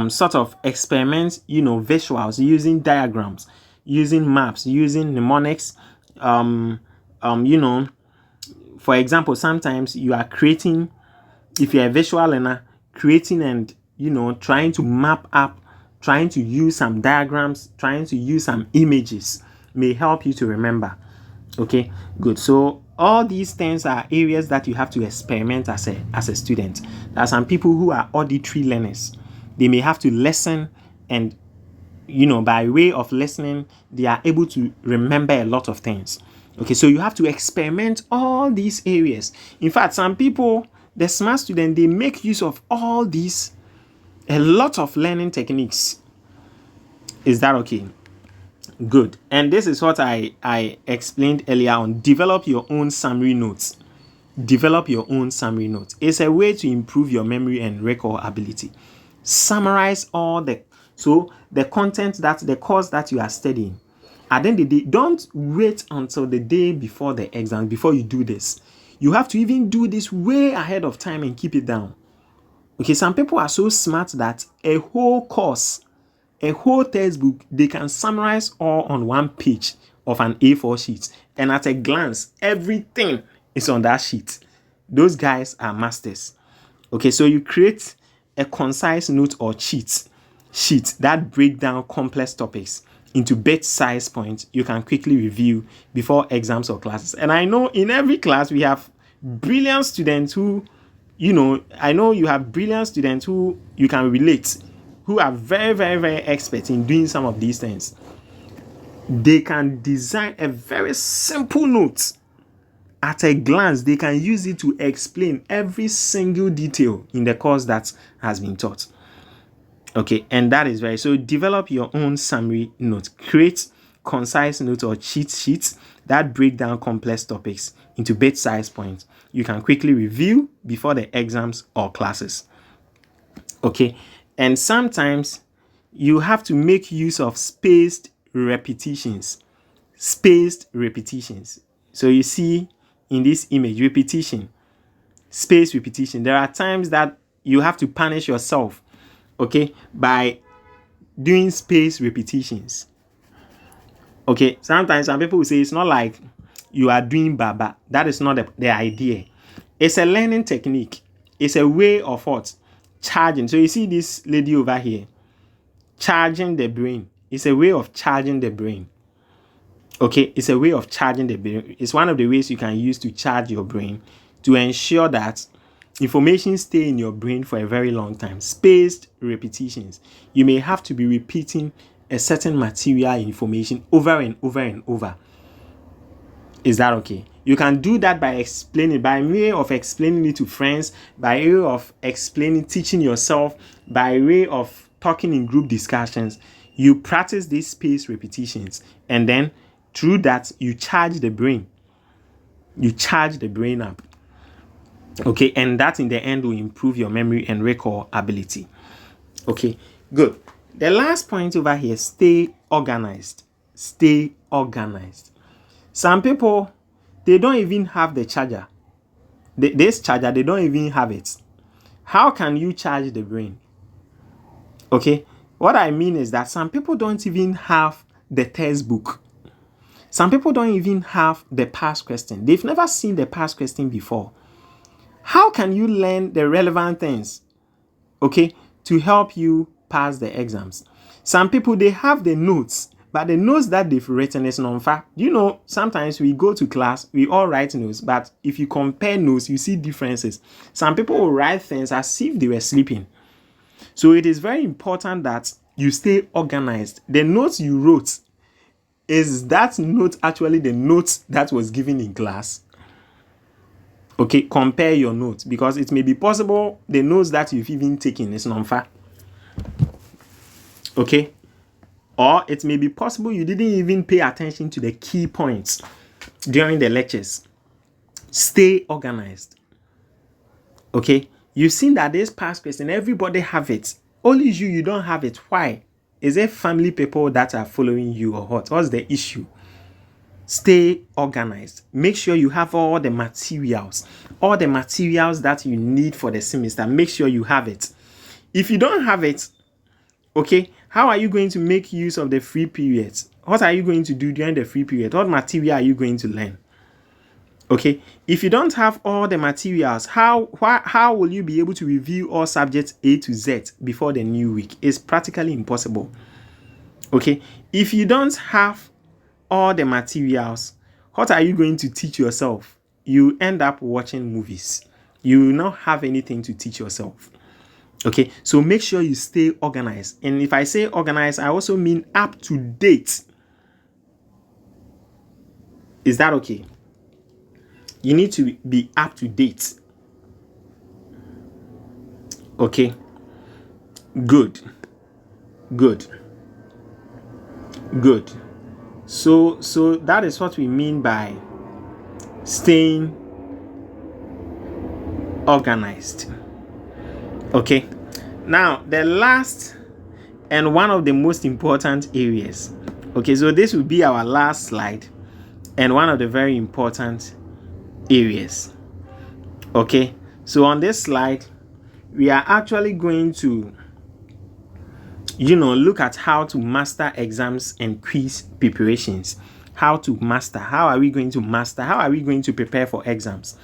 sort of experiment, visuals, using diagrams, using maps, using mnemonics. For example, sometimes you are creating, if you're a visual learner, creating and trying to map up, trying to use some diagrams, trying to use some images may help you to remember. Okay, good. So all these things are areas that you have to experiment as a student. There are some people who are auditory learners. They may have to listen, and by way of listening, they are able to remember a lot of things. Okay, so you have to experiment all these areas. In fact, some people, the smart student, they make use of all these, a lot of learning techniques. Is that okay? Good. And this is what I explained earlier on. Develop your own summary notes. Develop your own summary notes. It's a way to improve your memory and recall ability. Summarize all the content, that the course that you are studying. At the end of the day, don't wait until the day before the exam before you do this. You have to even do this way ahead of time and keep it down. Okay, some people are so smart that a whole course, a whole textbook, they can summarize all on one page of an A4 sheet. And at a glance, everything is on that sheet. Those guys are masters. Okay, so you create a concise note or sheet that break down complex topics into bite-sized points you can quickly review before exams or classes. And I know in every class we have brilliant students who, I know you have brilliant students who you can relate, who are very, very, very expert in doing some of these things. They can design a very simple note. At a glance, they can use it to explain every single detail in the course that has been taught. Okay, and that is so develop your own summary note. Create concise notes or cheat sheets that break down complex topics into bite-sized points you can quickly review before the exams or classes. Okay, and sometimes you have to make use of spaced repetitions. So you see in this image, spaced repetition. There are times that you have to punish yourself, okay, by doing spaced repetitions. Okay, sometimes some people will say it's not like you are doing baba. That is not the idea. It's a learning technique. It's a way of what? Charging. So you see this lady over here, charging the brain. It's a way of charging the brain. Okay, it's a way of charging the brain. It's one of the ways you can use to charge your brain to ensure that information stay in your brain for a very long time. Spaced repetitions. You may have to be repeating a certain material information over and over and over. Is that okay? You can do that by explaining, by way of explaining it to friends, by way of explaining, teaching yourself, by way of talking in group discussions. You practice these spaced repetitions, and then through that, you charge the brain. You charge the brain up. Okay, and that in the end will improve your memory and recall ability. Okay, good. The last point over here, stay organized. Stay organized. Some people, they don't even have the charger. This charger, they don't even have it. How can you charge the brain? Okay, what I mean is that some people don't even have the textbook. Some people don't even have the past question. They've never seen the past question before. How can you learn the relevant things, okay, to help you pass the exams? Some people, they have the notes, but the notes that they've written is non-fact. You know, sometimes we go to class, we all write notes, but if you compare notes, you see differences. Some people will write things as if they were sleeping. So it is very important that you stay organized. The notes you wrote, is that note actually the note that was given in class? Okay, compare your notes, because it may be possible the notes that you've even taken is non-fact. Okay, or it may be possible you didn't even pay attention to the key points during the lectures. Stay organized. Okay, you've seen that this past question, everybody have it. Only you don't have it. Why? Is it family people that are following you, or what? What's the issue? Stay organized. Make sure you have all the materials that you need for the semester. Make sure you have it. If you don't have it, okay, how are you going to make use of the free periods? What are you going to do during the free period? What material are you going to learn? Okay, if you don't have all the materials, how will you be able to review all subjects A to Z before the new week? It's practically impossible. Okay, if you don't have all the materials, what are you going to teach yourself? You end up watching movies. You will not have anything to teach yourself. Okay, so make sure you stay organized. And if I say organized, I also mean up to date. Is that okay? You need to be up to date. Okay. Good. So that is what we mean by staying organized. Okay. Now, the last and one of the most important areas. Okay, so this will be our last slide and one of the very important areas. Okay, so on this slide, we are actually going to, look at how to master exams and quiz preparations. How to master. How are we going to master? How are we going to prepare for exams?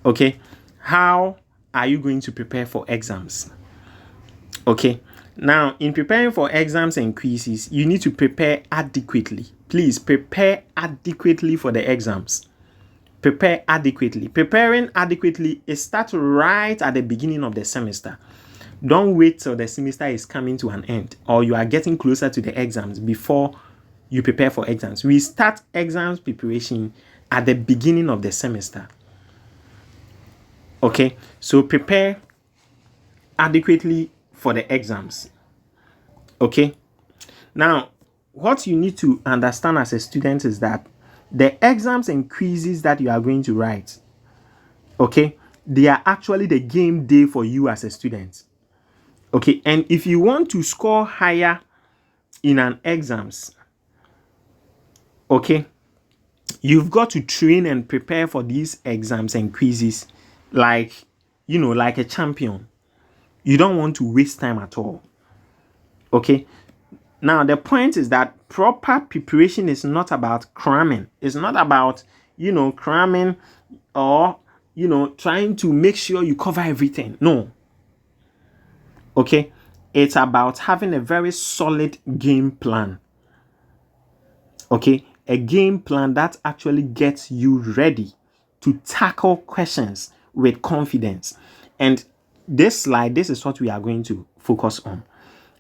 Okay, how are you going to prepare for exams? Okay, now in preparing for exams and quizzes, you need to prepare adequately. Please prepare adequately for the exams. Prepare adequately. Preparing adequately is start right at the beginning of the semester. Don't wait till the semester is coming to an end or you are getting closer to the exams before you prepare for exams. We start exams preparation at the beginning of the semester. Okay, so prepare adequately for the exams. Okay, now what you need to understand as a student is that the exams and quizzes that you are going to write, okay, they are actually the game day for you as a student. Okay, and if you want to score higher in an exams, okay, you've got to train and prepare for these exams and quizzes like a champion. You don't want to waste time at all. Okay, now the point is that proper preparation is not about cramming. It's not about cramming or trying to make sure you cover everything. No. Okay, it's about having a very solid game plan. Okay, a game plan that actually gets you ready to tackle questions with confidence. And this slide, this is what we are going to focus on.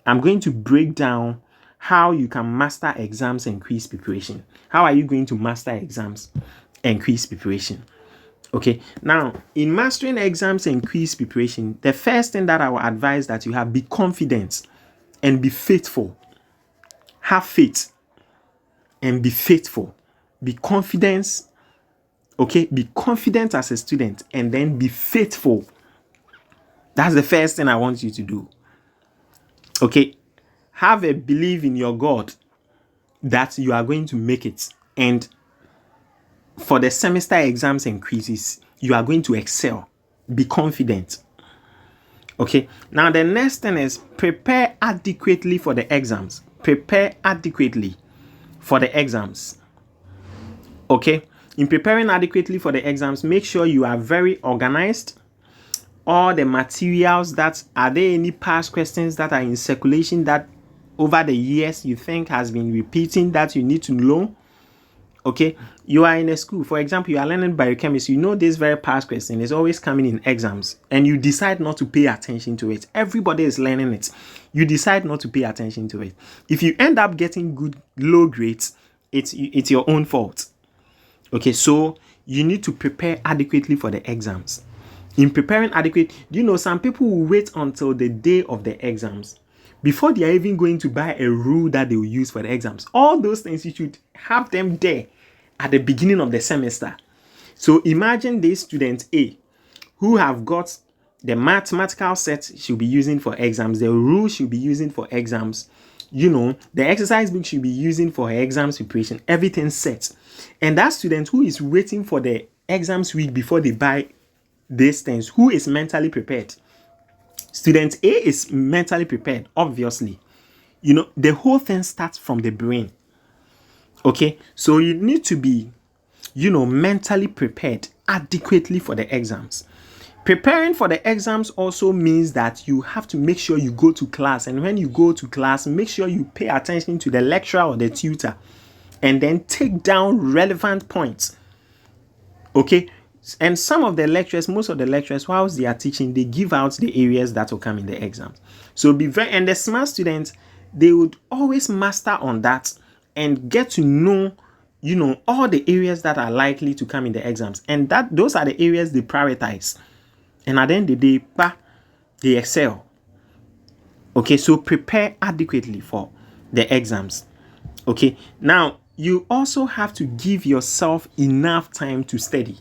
I'm going to break down how you can master exams and quiz preparation. How are you going to master exams and quiz preparation? Okay, now in mastering exams and quiz preparation, the first thing that I will advise that you have, be confident and be faithful. Have faith and be faithful. Be confident, okay? Be confident as a student and then be faithful. That's the first thing I want you to do. Okay, have a belief in your God that you are going to make it. And for the semester exams and quizzes, you are going to excel. Be confident. Okay, now the next thing is prepare adequately for the exams. Prepare adequately for the exams. Okay, in preparing adequately for the exams, make sure you are very organized. All the materials that are there, any past questions that are in circulation that over the years you think has been repeating that you need to know. Okay, you are in a school, for example, you are learning biochemistry, you know this very past question is always coming in exams and you decide not to pay attention to it. Everybody is learning it. You decide not to pay attention to it. If you end up getting low grades, it's your own fault. Okay, so you need to prepare adequately for the exams. In preparing adequate, do you know some people will wait until the day of the exams before they are even going to buy a rule that they will use for the exams. All those things, you should have them there at the beginning of the semester. So imagine this student A who have got the mathematical set she'll be using for exams, the rule she'll be using for exams, you know, the exercise book she'll be using for her exams preparation, everything set. And that student who is waiting for the exams week before they buy these things, who is mentally prepared? Student A is mentally prepared, obviously. You know, the whole thing starts from the brain. Okay, so you need to be, you know, mentally prepared adequately for the exams. Preparing for the exams also means that you have to make sure you go to class. And when you go to class, make sure you pay attention to the lecturer or the tutor and then take down relevant points. Okay, and some of the lecturers, most of the lecturers, whilst they are teaching, they give out the areas that will come in the exams. So be very, and the smart students, they would always master on that and get to know, you know, all the areas that are likely to come in the exams. And that those are the areas they prioritize. And at the end of the day, they excel. Okay, so prepare adequately for the exams. Okay, now you also have to give yourself enough time to study.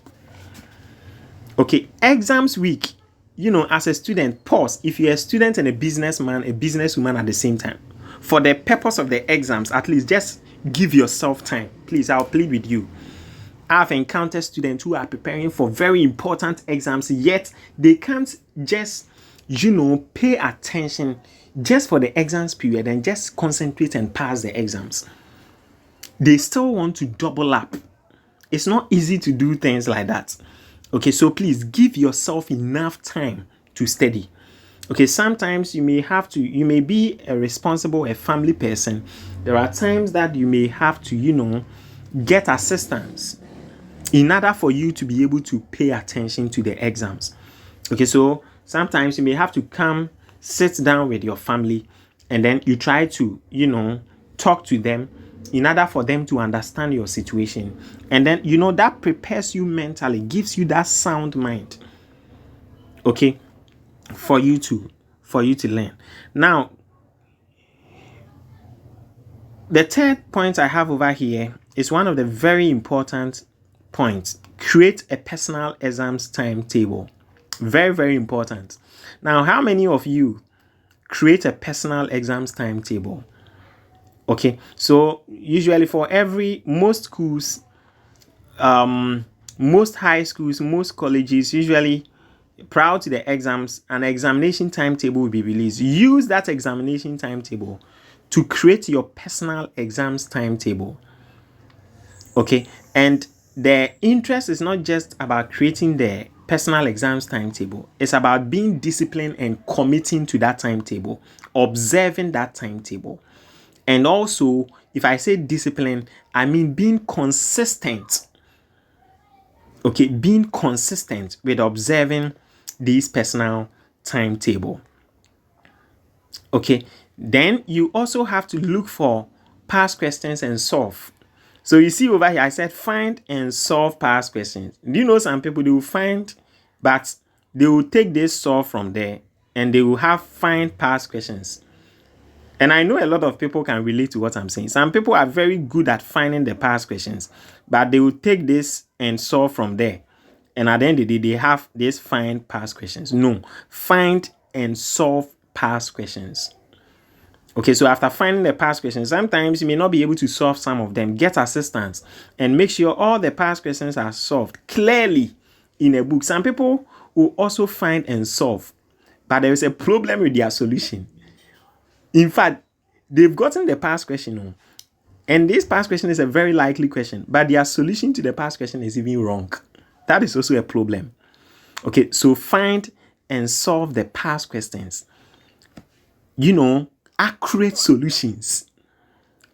Okay, exams week, you know, as a student, pause. If you're a student and a businessman, a businesswoman at the same time, for the purpose of the exams, at least just give yourself time. Please, I'll plead with you. I've encountered students who are preparing for very important exams, yet they can't just, you know, pay attention just for the exams period and just concentrate and pass the exams. They still want to double up. It's not easy to do things like that. Okay, so please give yourself enough time to study. Okay, sometimes you may be a family person. There are times that you may have to, you know, get assistance in order for you to be able to pay attention to the exams. Okay, so sometimes you may have to come sit down with your family and then you try to, you know, talk to them in order for them to understand your situation. And then, you know, that prepares you mentally, gives you that sound mind, okay, for you to learn. Now, the third point I have over here is one of the very important points. Create a personal exams timetable. Very, very important. Now, how many of you create a personal exams timetable? Okay, so usually for most schools, most high schools, most colleges, usually prior to the exams, an examination timetable will be released. Use that examination timetable to create your personal exams timetable. Okay, and the interest is not just about creating the personal exams timetable. It's about being disciplined and committing to that timetable, observing that timetable. And also, if I say discipline, I mean being consistent. Okay, being consistent with observing this personal timetable. Okay, then you also have to look for past questions and solve. So you see over here, I said find and solve past questions. Do you know some people, they will find, but they will take this solve from there and they will have find past questions. And I know a lot of people can relate to what I'm saying. Some people are very good at finding the past questions, but they will take this and solve from there. And at the end of the day, they have this find past questions. No, find and solve past questions. Okay, so after finding the past questions, sometimes you may not be able to solve some of them. Get assistance and make sure all the past questions are solved clearly in a book. Some people will also find and solve, but there is a problem with their solution. In fact, they've gotten the past question, and this past question is a very likely question, but their solution to the past question is even wrong. That is also a problem. Okay, so find and solve the past questions. Accurate solutions.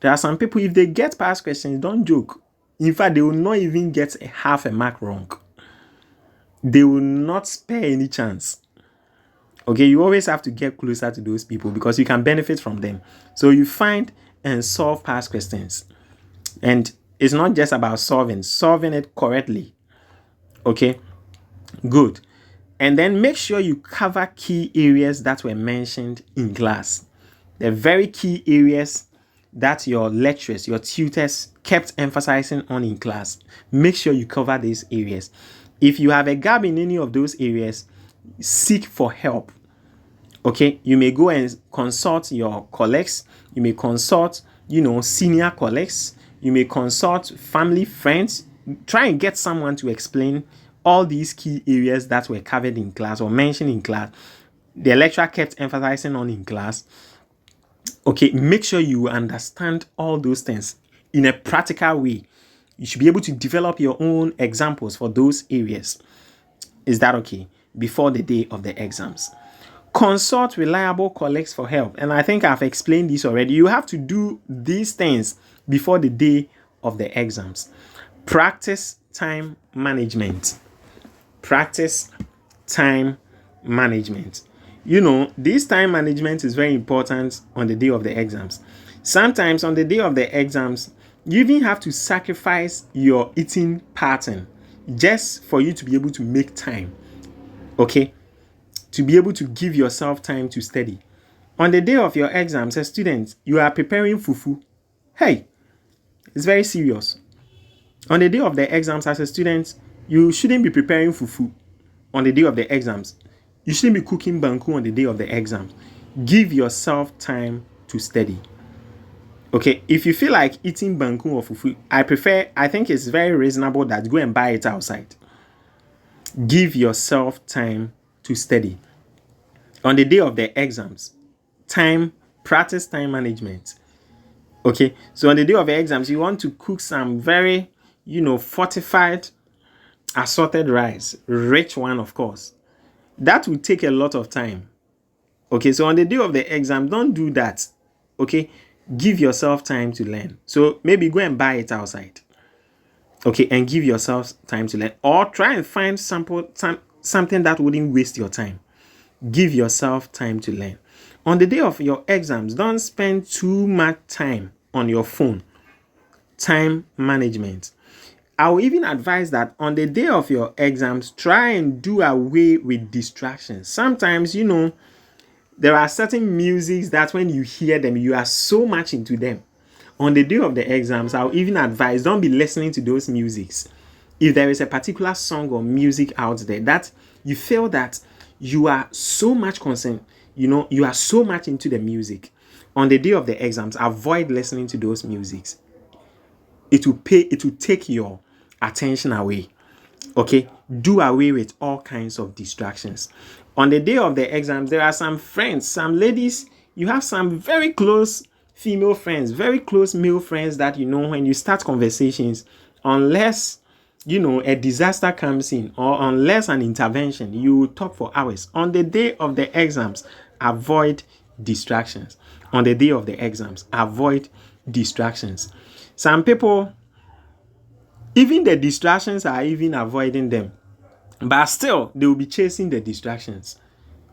There are some people, if they get past questions, don't joke. In fact, they will not even get half a mark wrong. They will not spare any chance. Okay, you always have to get closer to those people because you can benefit from them. So you find and solve past questions. And it's not just about solving it correctly. Okay, good. And then make sure you cover key areas that were mentioned in class. The very key areas that your lecturers, your tutors kept emphasizing on in class. Make sure you cover these areas. If you have a gap in any of those areas, seek for help. Okay, you may go and consult your colleagues. You may consult, senior colleagues. You may consult family, friends. Try and get someone to explain all these key areas that were covered in class or mentioned in class. The lecturer kept emphasizing on in class. Okay, make sure you understand all those things in a practical way. You should be able to develop your own examples for those areas. Is that okay? Before the day of the exams. Consult reliable colleagues for help. And I think I've explained this already. You have to do these things before the day of the exams. Practice time management. Practice time management. This time management is very important on the day of the exams. Sometimes on the day of the exams, you even have to sacrifice your eating pattern just for you to be able to make time. Okay? To be able to give yourself time to study. On the day of your exams, as students, you are preparing fufu. Hey, it's very serious. On the day of the exams, as a student, you shouldn't be preparing fufu on the day of the exams. You shouldn't be cooking banku on the day of the exams. Give yourself time to study. Okay, if you feel like eating banku or fufu, I think it's very reasonable that go and buy it outside. Give yourself time to study. On the day of the exams, practice time management. Okay, so on the day of the exams, you want to cook some very, fortified, assorted rice, rich one, of course. That will take a lot of time. Okay, so on the day of the exam, don't do that. Okay, give yourself time to learn. So maybe go and buy it outside. Okay, and give yourself time to learn. Or try and find something that wouldn't waste your time. Give yourself time to learn. On the day of your exams, don't spend too much time on your phone. Time management. I will even advise that on the day of your exams, try and do away with distractions. Sometimes, there are certain musics that when you hear them, you are so much into them. On the day of the exams, I'll even advise, don't be listening to those musics. If there is a particular song or music out there that you feel that you are so much concerned, you are so much into the music, on the day of the exams, avoid listening to those musics. It will take your attention away. Okay, do away with all kinds of distractions. On the day of the exams, there are some friends, some ladies, you have some very close female friends, very close male friends that when you start conversations, unless a disaster comes in or unless an intervention, you will talk for hours. On the day of the exams, avoid distractions. on the day of the exams. Avoid distractions. Some people, even the distractions are even avoiding them, but still they will be chasing the distractions.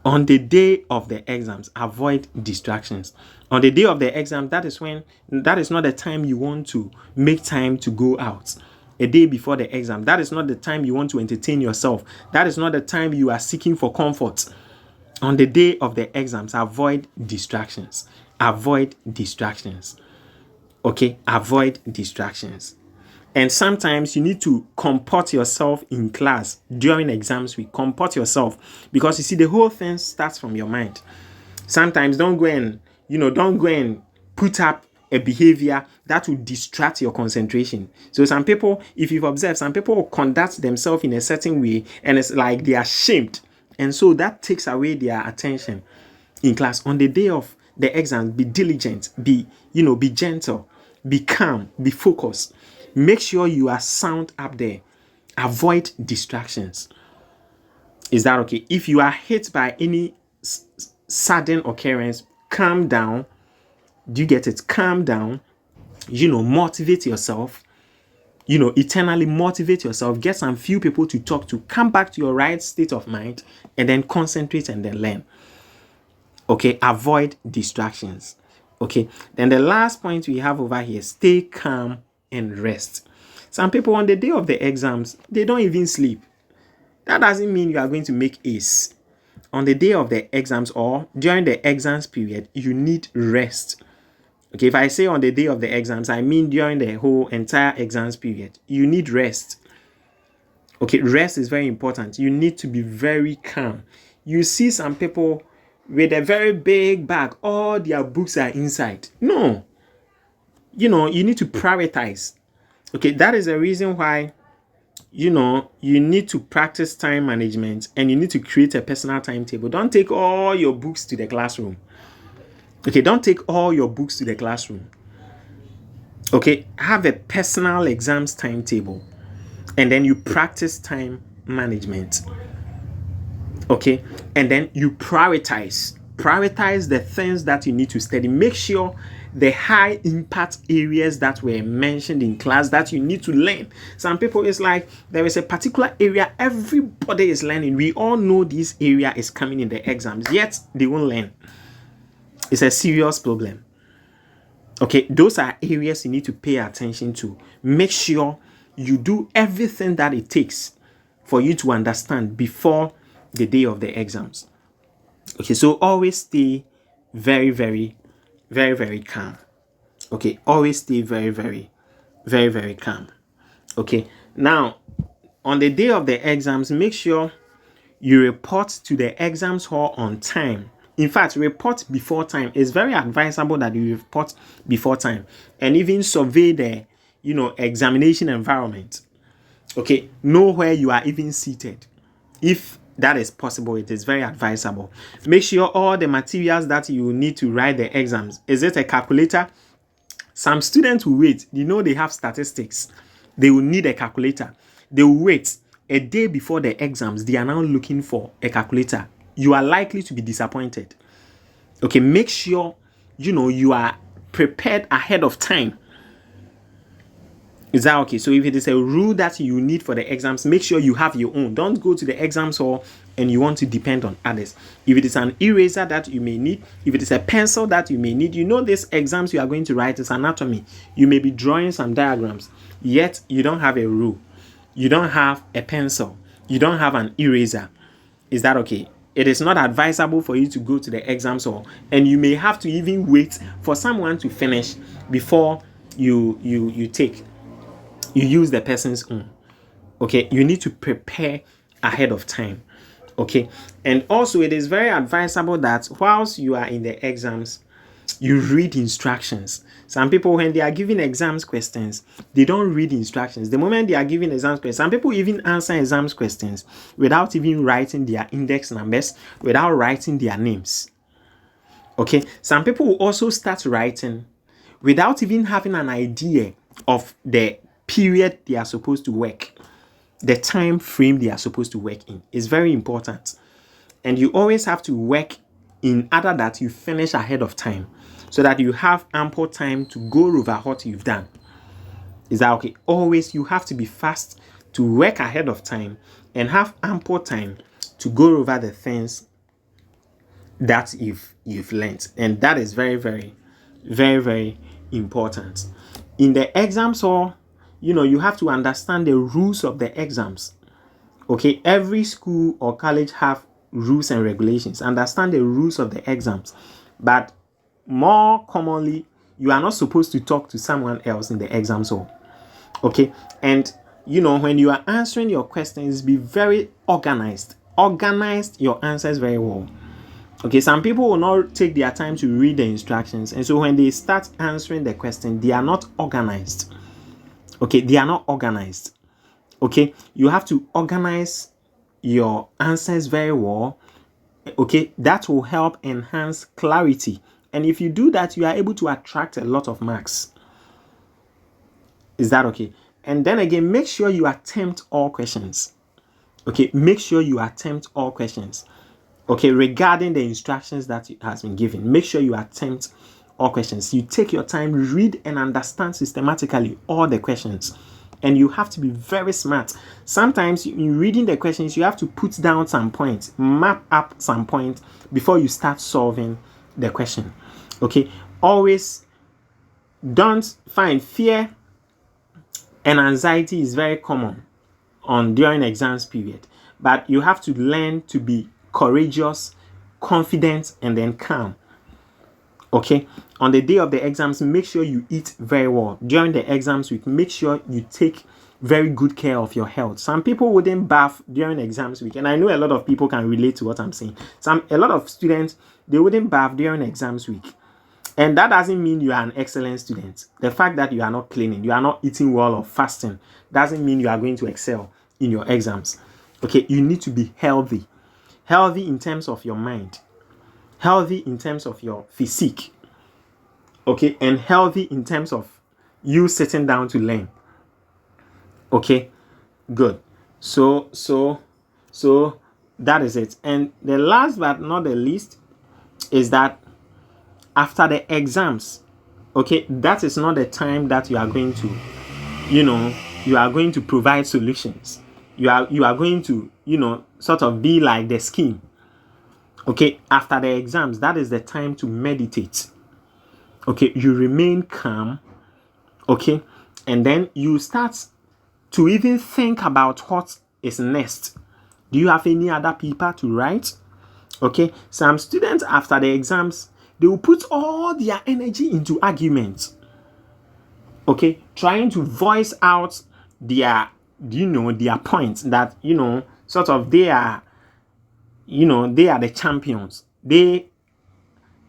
On the day of the exams, avoid distractions. On the day of the exam, that is not the time you want to make time to go out. A day before the exam, that is not the time you want to entertain yourself. That is not the time you are seeking for comfort. On the day of the exams, avoid distractions. Avoid distractions. Okay, avoid distractions. And sometimes you need to comport yourself in class during exams week. Comport yourself, because you see, the whole thing starts from your mind. Sometimes don't go and put up a behavior that will distract your concentration. So some people, if you've observed, some people will conduct themselves in a certain way and it's like they are shamed. And so that takes away their attention in class. On the day of the exam, be diligent, be gentle, be calm, be focused. Make sure you are sound up there. Avoid distractions. Is that okay? If you are hit by any sudden occurrence, calm down. Do you get it? Calm down. Motivate yourself. Eternally motivate yourself. Get some few people to talk to. Come back to your right state of mind and then concentrate and then learn. Okay? Avoid distractions. Okay? Then the last point we have over here, stay calm and rest. Some people on the day of the exams, they don't even sleep. That doesn't mean you are going to make A's. On the day of the exams or during the exams period, you need rest. Okay, if I say on the day of the exams, I mean during the whole entire exams period, you need rest. Okay, rest is very important. You need to be very calm. You see some people with a very big bag, all their books are inside. No. You need to prioritize. Okay, that is the reason why, you need to practice time management and you need to create a personal timetable. Don't take all your books to the classroom. Okay, don't take all your books to the classroom. Okay, have a personal exams timetable and then you practice time management. Okay, and then you prioritize the things that you need to study. Make sure the high impact areas that were mentioned in class that you need to learn. Some people, it's like there is a particular area everybody is learning. We all know this area is coming in the exams, yet they won't learn. It's a serious problem. Okay, those are areas you need to pay attention to. Make sure you do everything that it takes for you to understand before the day of the exams. Okay, so always stay very, very, very, very calm. Okay, always stay very, very, very, very calm. Okay, now on the day of the exams, make sure you report to the exams hall on time. In fact, report before time. It's very advisable that you report before time and even survey the examination environment. Okay, know where you are even seated. If that is possible, it is very advisable. Make sure all the materials that you need to write the exams. Is it a calculator? Some students will wait. They have statistics. They will need a calculator. They will wait a day before the exams. They are now looking for a calculator. You are likely to be disappointed. Okay, make sure you are prepared ahead of time. Is that okay? So if it is a rule that you need for the exams, make sure you have your own. Don't go to the exams hall and you want to depend on others. If it is an eraser that you may need, if it is a pencil that you may need, these exams you are going to write is anatomy. You may be drawing some diagrams, yet you don't have a rule. You don't have a pencil. You don't have an eraser. Is that okay? It is not advisable for you to go to the exams hall, and you may have to even wait for someone to finish before you use the person's own. Okay, you need to prepare ahead of time. Okay, and also it is very advisable that whilst you are in the exams, you read instructions. Some people, when they are giving exams questions, they don't read instructions. The moment they are giving exams questions, some people even answer exams questions without even writing their index numbers, without writing their names. Okay, some people will also start writing without even having an idea of the period they are supposed to work, the time frame they are supposed to work in. Is very important. And you always have to work in order that you finish ahead of time, so that you have ample time to go over what you've done. Is that okay? Always you have to be fast to work ahead of time and have ample time to go over the things that you've learned. And that is very, very, very, very important. In the exams hall, you have to understand the rules of the exams. Okay, every school or college have rules and regulations. Understand the rules of the exams. But more commonly, you are not supposed to talk to someone else in the exams hall. Okay, and when you are answering your questions, be very organized. Organize your answers very well. Okay, some people will not take their time to read the instructions, and so when they start answering the question, they are not organized. Okay, they are not organized. Okay, you have to organize your answers very well. Okay, that will help enhance clarity, and if you do that, you are able to attract a lot of marks. Is that okay? And then again, make sure you attempt all questions. Okay, make sure you attempt all questions. Okay, regarding the instructions that has been given, make sure you attempt all questions. You take your time, read and understand systematically all the questions. And you have to be very smart. Sometimes in reading the questions, you have to put down some points, map up some points before you start solving the question. Okay, always don't find fear and anxiety is very common during exams period, but you have to learn to be courageous, confident, and then calm. Okay, on the day of the exams, make sure you eat very well. During the exams week, make sure you take very good care of your health. Some people wouldn't bath during exams week, and I know a lot of people can relate to what I'm saying. A lot of students, they wouldn't bath during exams week. And that doesn't mean you are an excellent student. The fact that you are not cleaning, you are not eating well or fasting, doesn't mean you are going to excel in your exams. Okay, you need to be healthy. Healthy in terms of your mind. Healthy in terms of your physique. Okay, and healthy in terms of you sitting down to learn. Okay, good. So that is it. And the last but not the least is that after the exams, okay, that is not the time that you are going to, you are going to provide solutions. You are going to, sort of be like the scheme. Okay, after the exams, that is the time to meditate. Okay, you remain calm. Okay, and then you start to even think about what is next. Do you have any other paper to write? Okay, some students after the exams, they will put all their energy into arguments. Okay, trying to voice out their points that, sort of they are the champions. They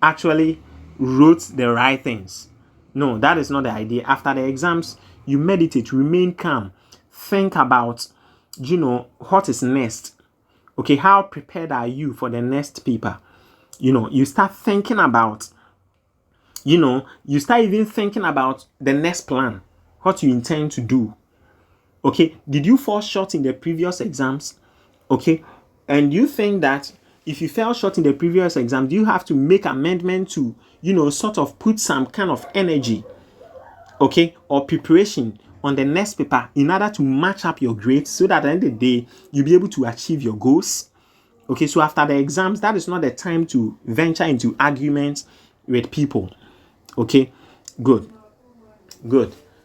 actually wrote the right things. No, that is not the idea. After the exams, you meditate, remain calm, think about, what is next. Okay, how prepared are you for the next paper? You start thinking about, you start even thinking about the next plan, what you intend to do. Okay, did you fall short in the previous exams? Okay, and you think that if you fell short in the previous exam, do you have to make amendment to, sort of put some kind of energy, okay, or preparation on the next paper in order to match up your grades so that at the end of the day, you'll be able to achieve your goals? Okay, so after the exams, that is not the time to venture into arguments with people. Okay, good.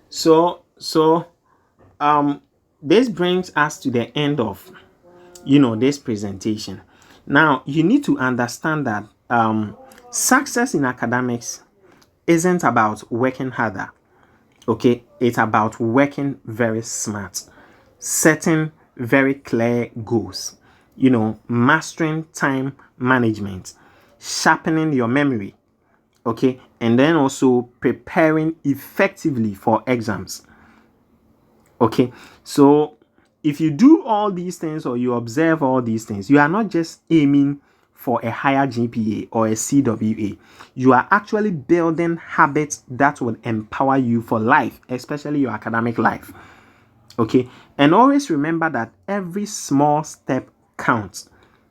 So this brings us to the end of, this presentation. Now, you need to understand that success in academics isn't about working harder. Okay, it's about working very smart, setting very clear goals, mastering time management, sharpening your memory, okay, and then also preparing effectively for exams. Okay, so if you do all these things or you observe all these things, you are not just aiming for a higher GPA or a CWA. You are actually building habits that will empower you for life, especially your academic life. Okay, and always remember that every small step counts.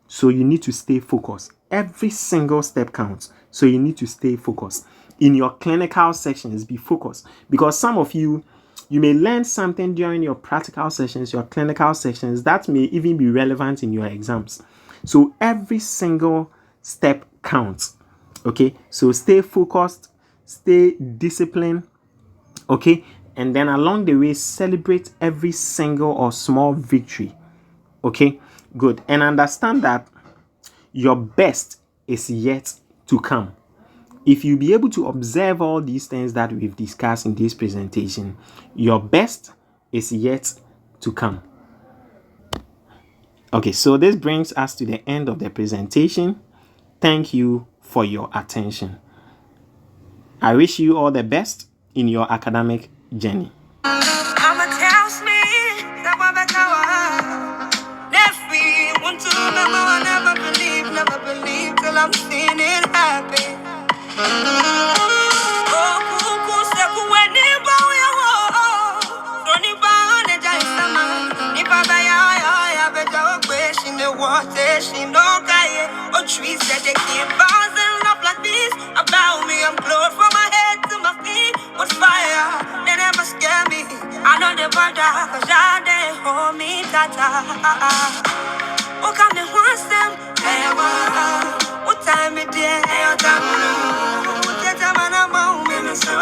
So you need to stay focused. Every single step counts. So you need to stay focused. In your clinical sessions, be focused. Because some of you may learn something during your practical sessions, your clinical sessions, that may even be relevant in your exams. So every single step counts. Okay, so stay focused, stay disciplined. Okay, and then along the way, celebrate every single or small victory. Okay, good. And understand that your best is yet to come. If you be able to observe all these things that we've discussed in this presentation, your best is yet to come. Okay, so this brings us to the end of the presentation. Thank you for your attention. I wish you all the best in your academic journey. Mama tells me that want to remember, I never believe till I'm seeing it happen. Oh, cuckoo, step away, neighbor, we are all. Don't need bond, and just some man. If I buy a better question, the water, she no guy. Oh, trees that they keep bouncing up like this. About me, I'm glowed from my head to my feet. With fire, they never scare me. I know they bother, cause they hold me tighter. Oh, come and watch them. Hey, what time it is? Hey, what time it is? What time I'm on, I'm so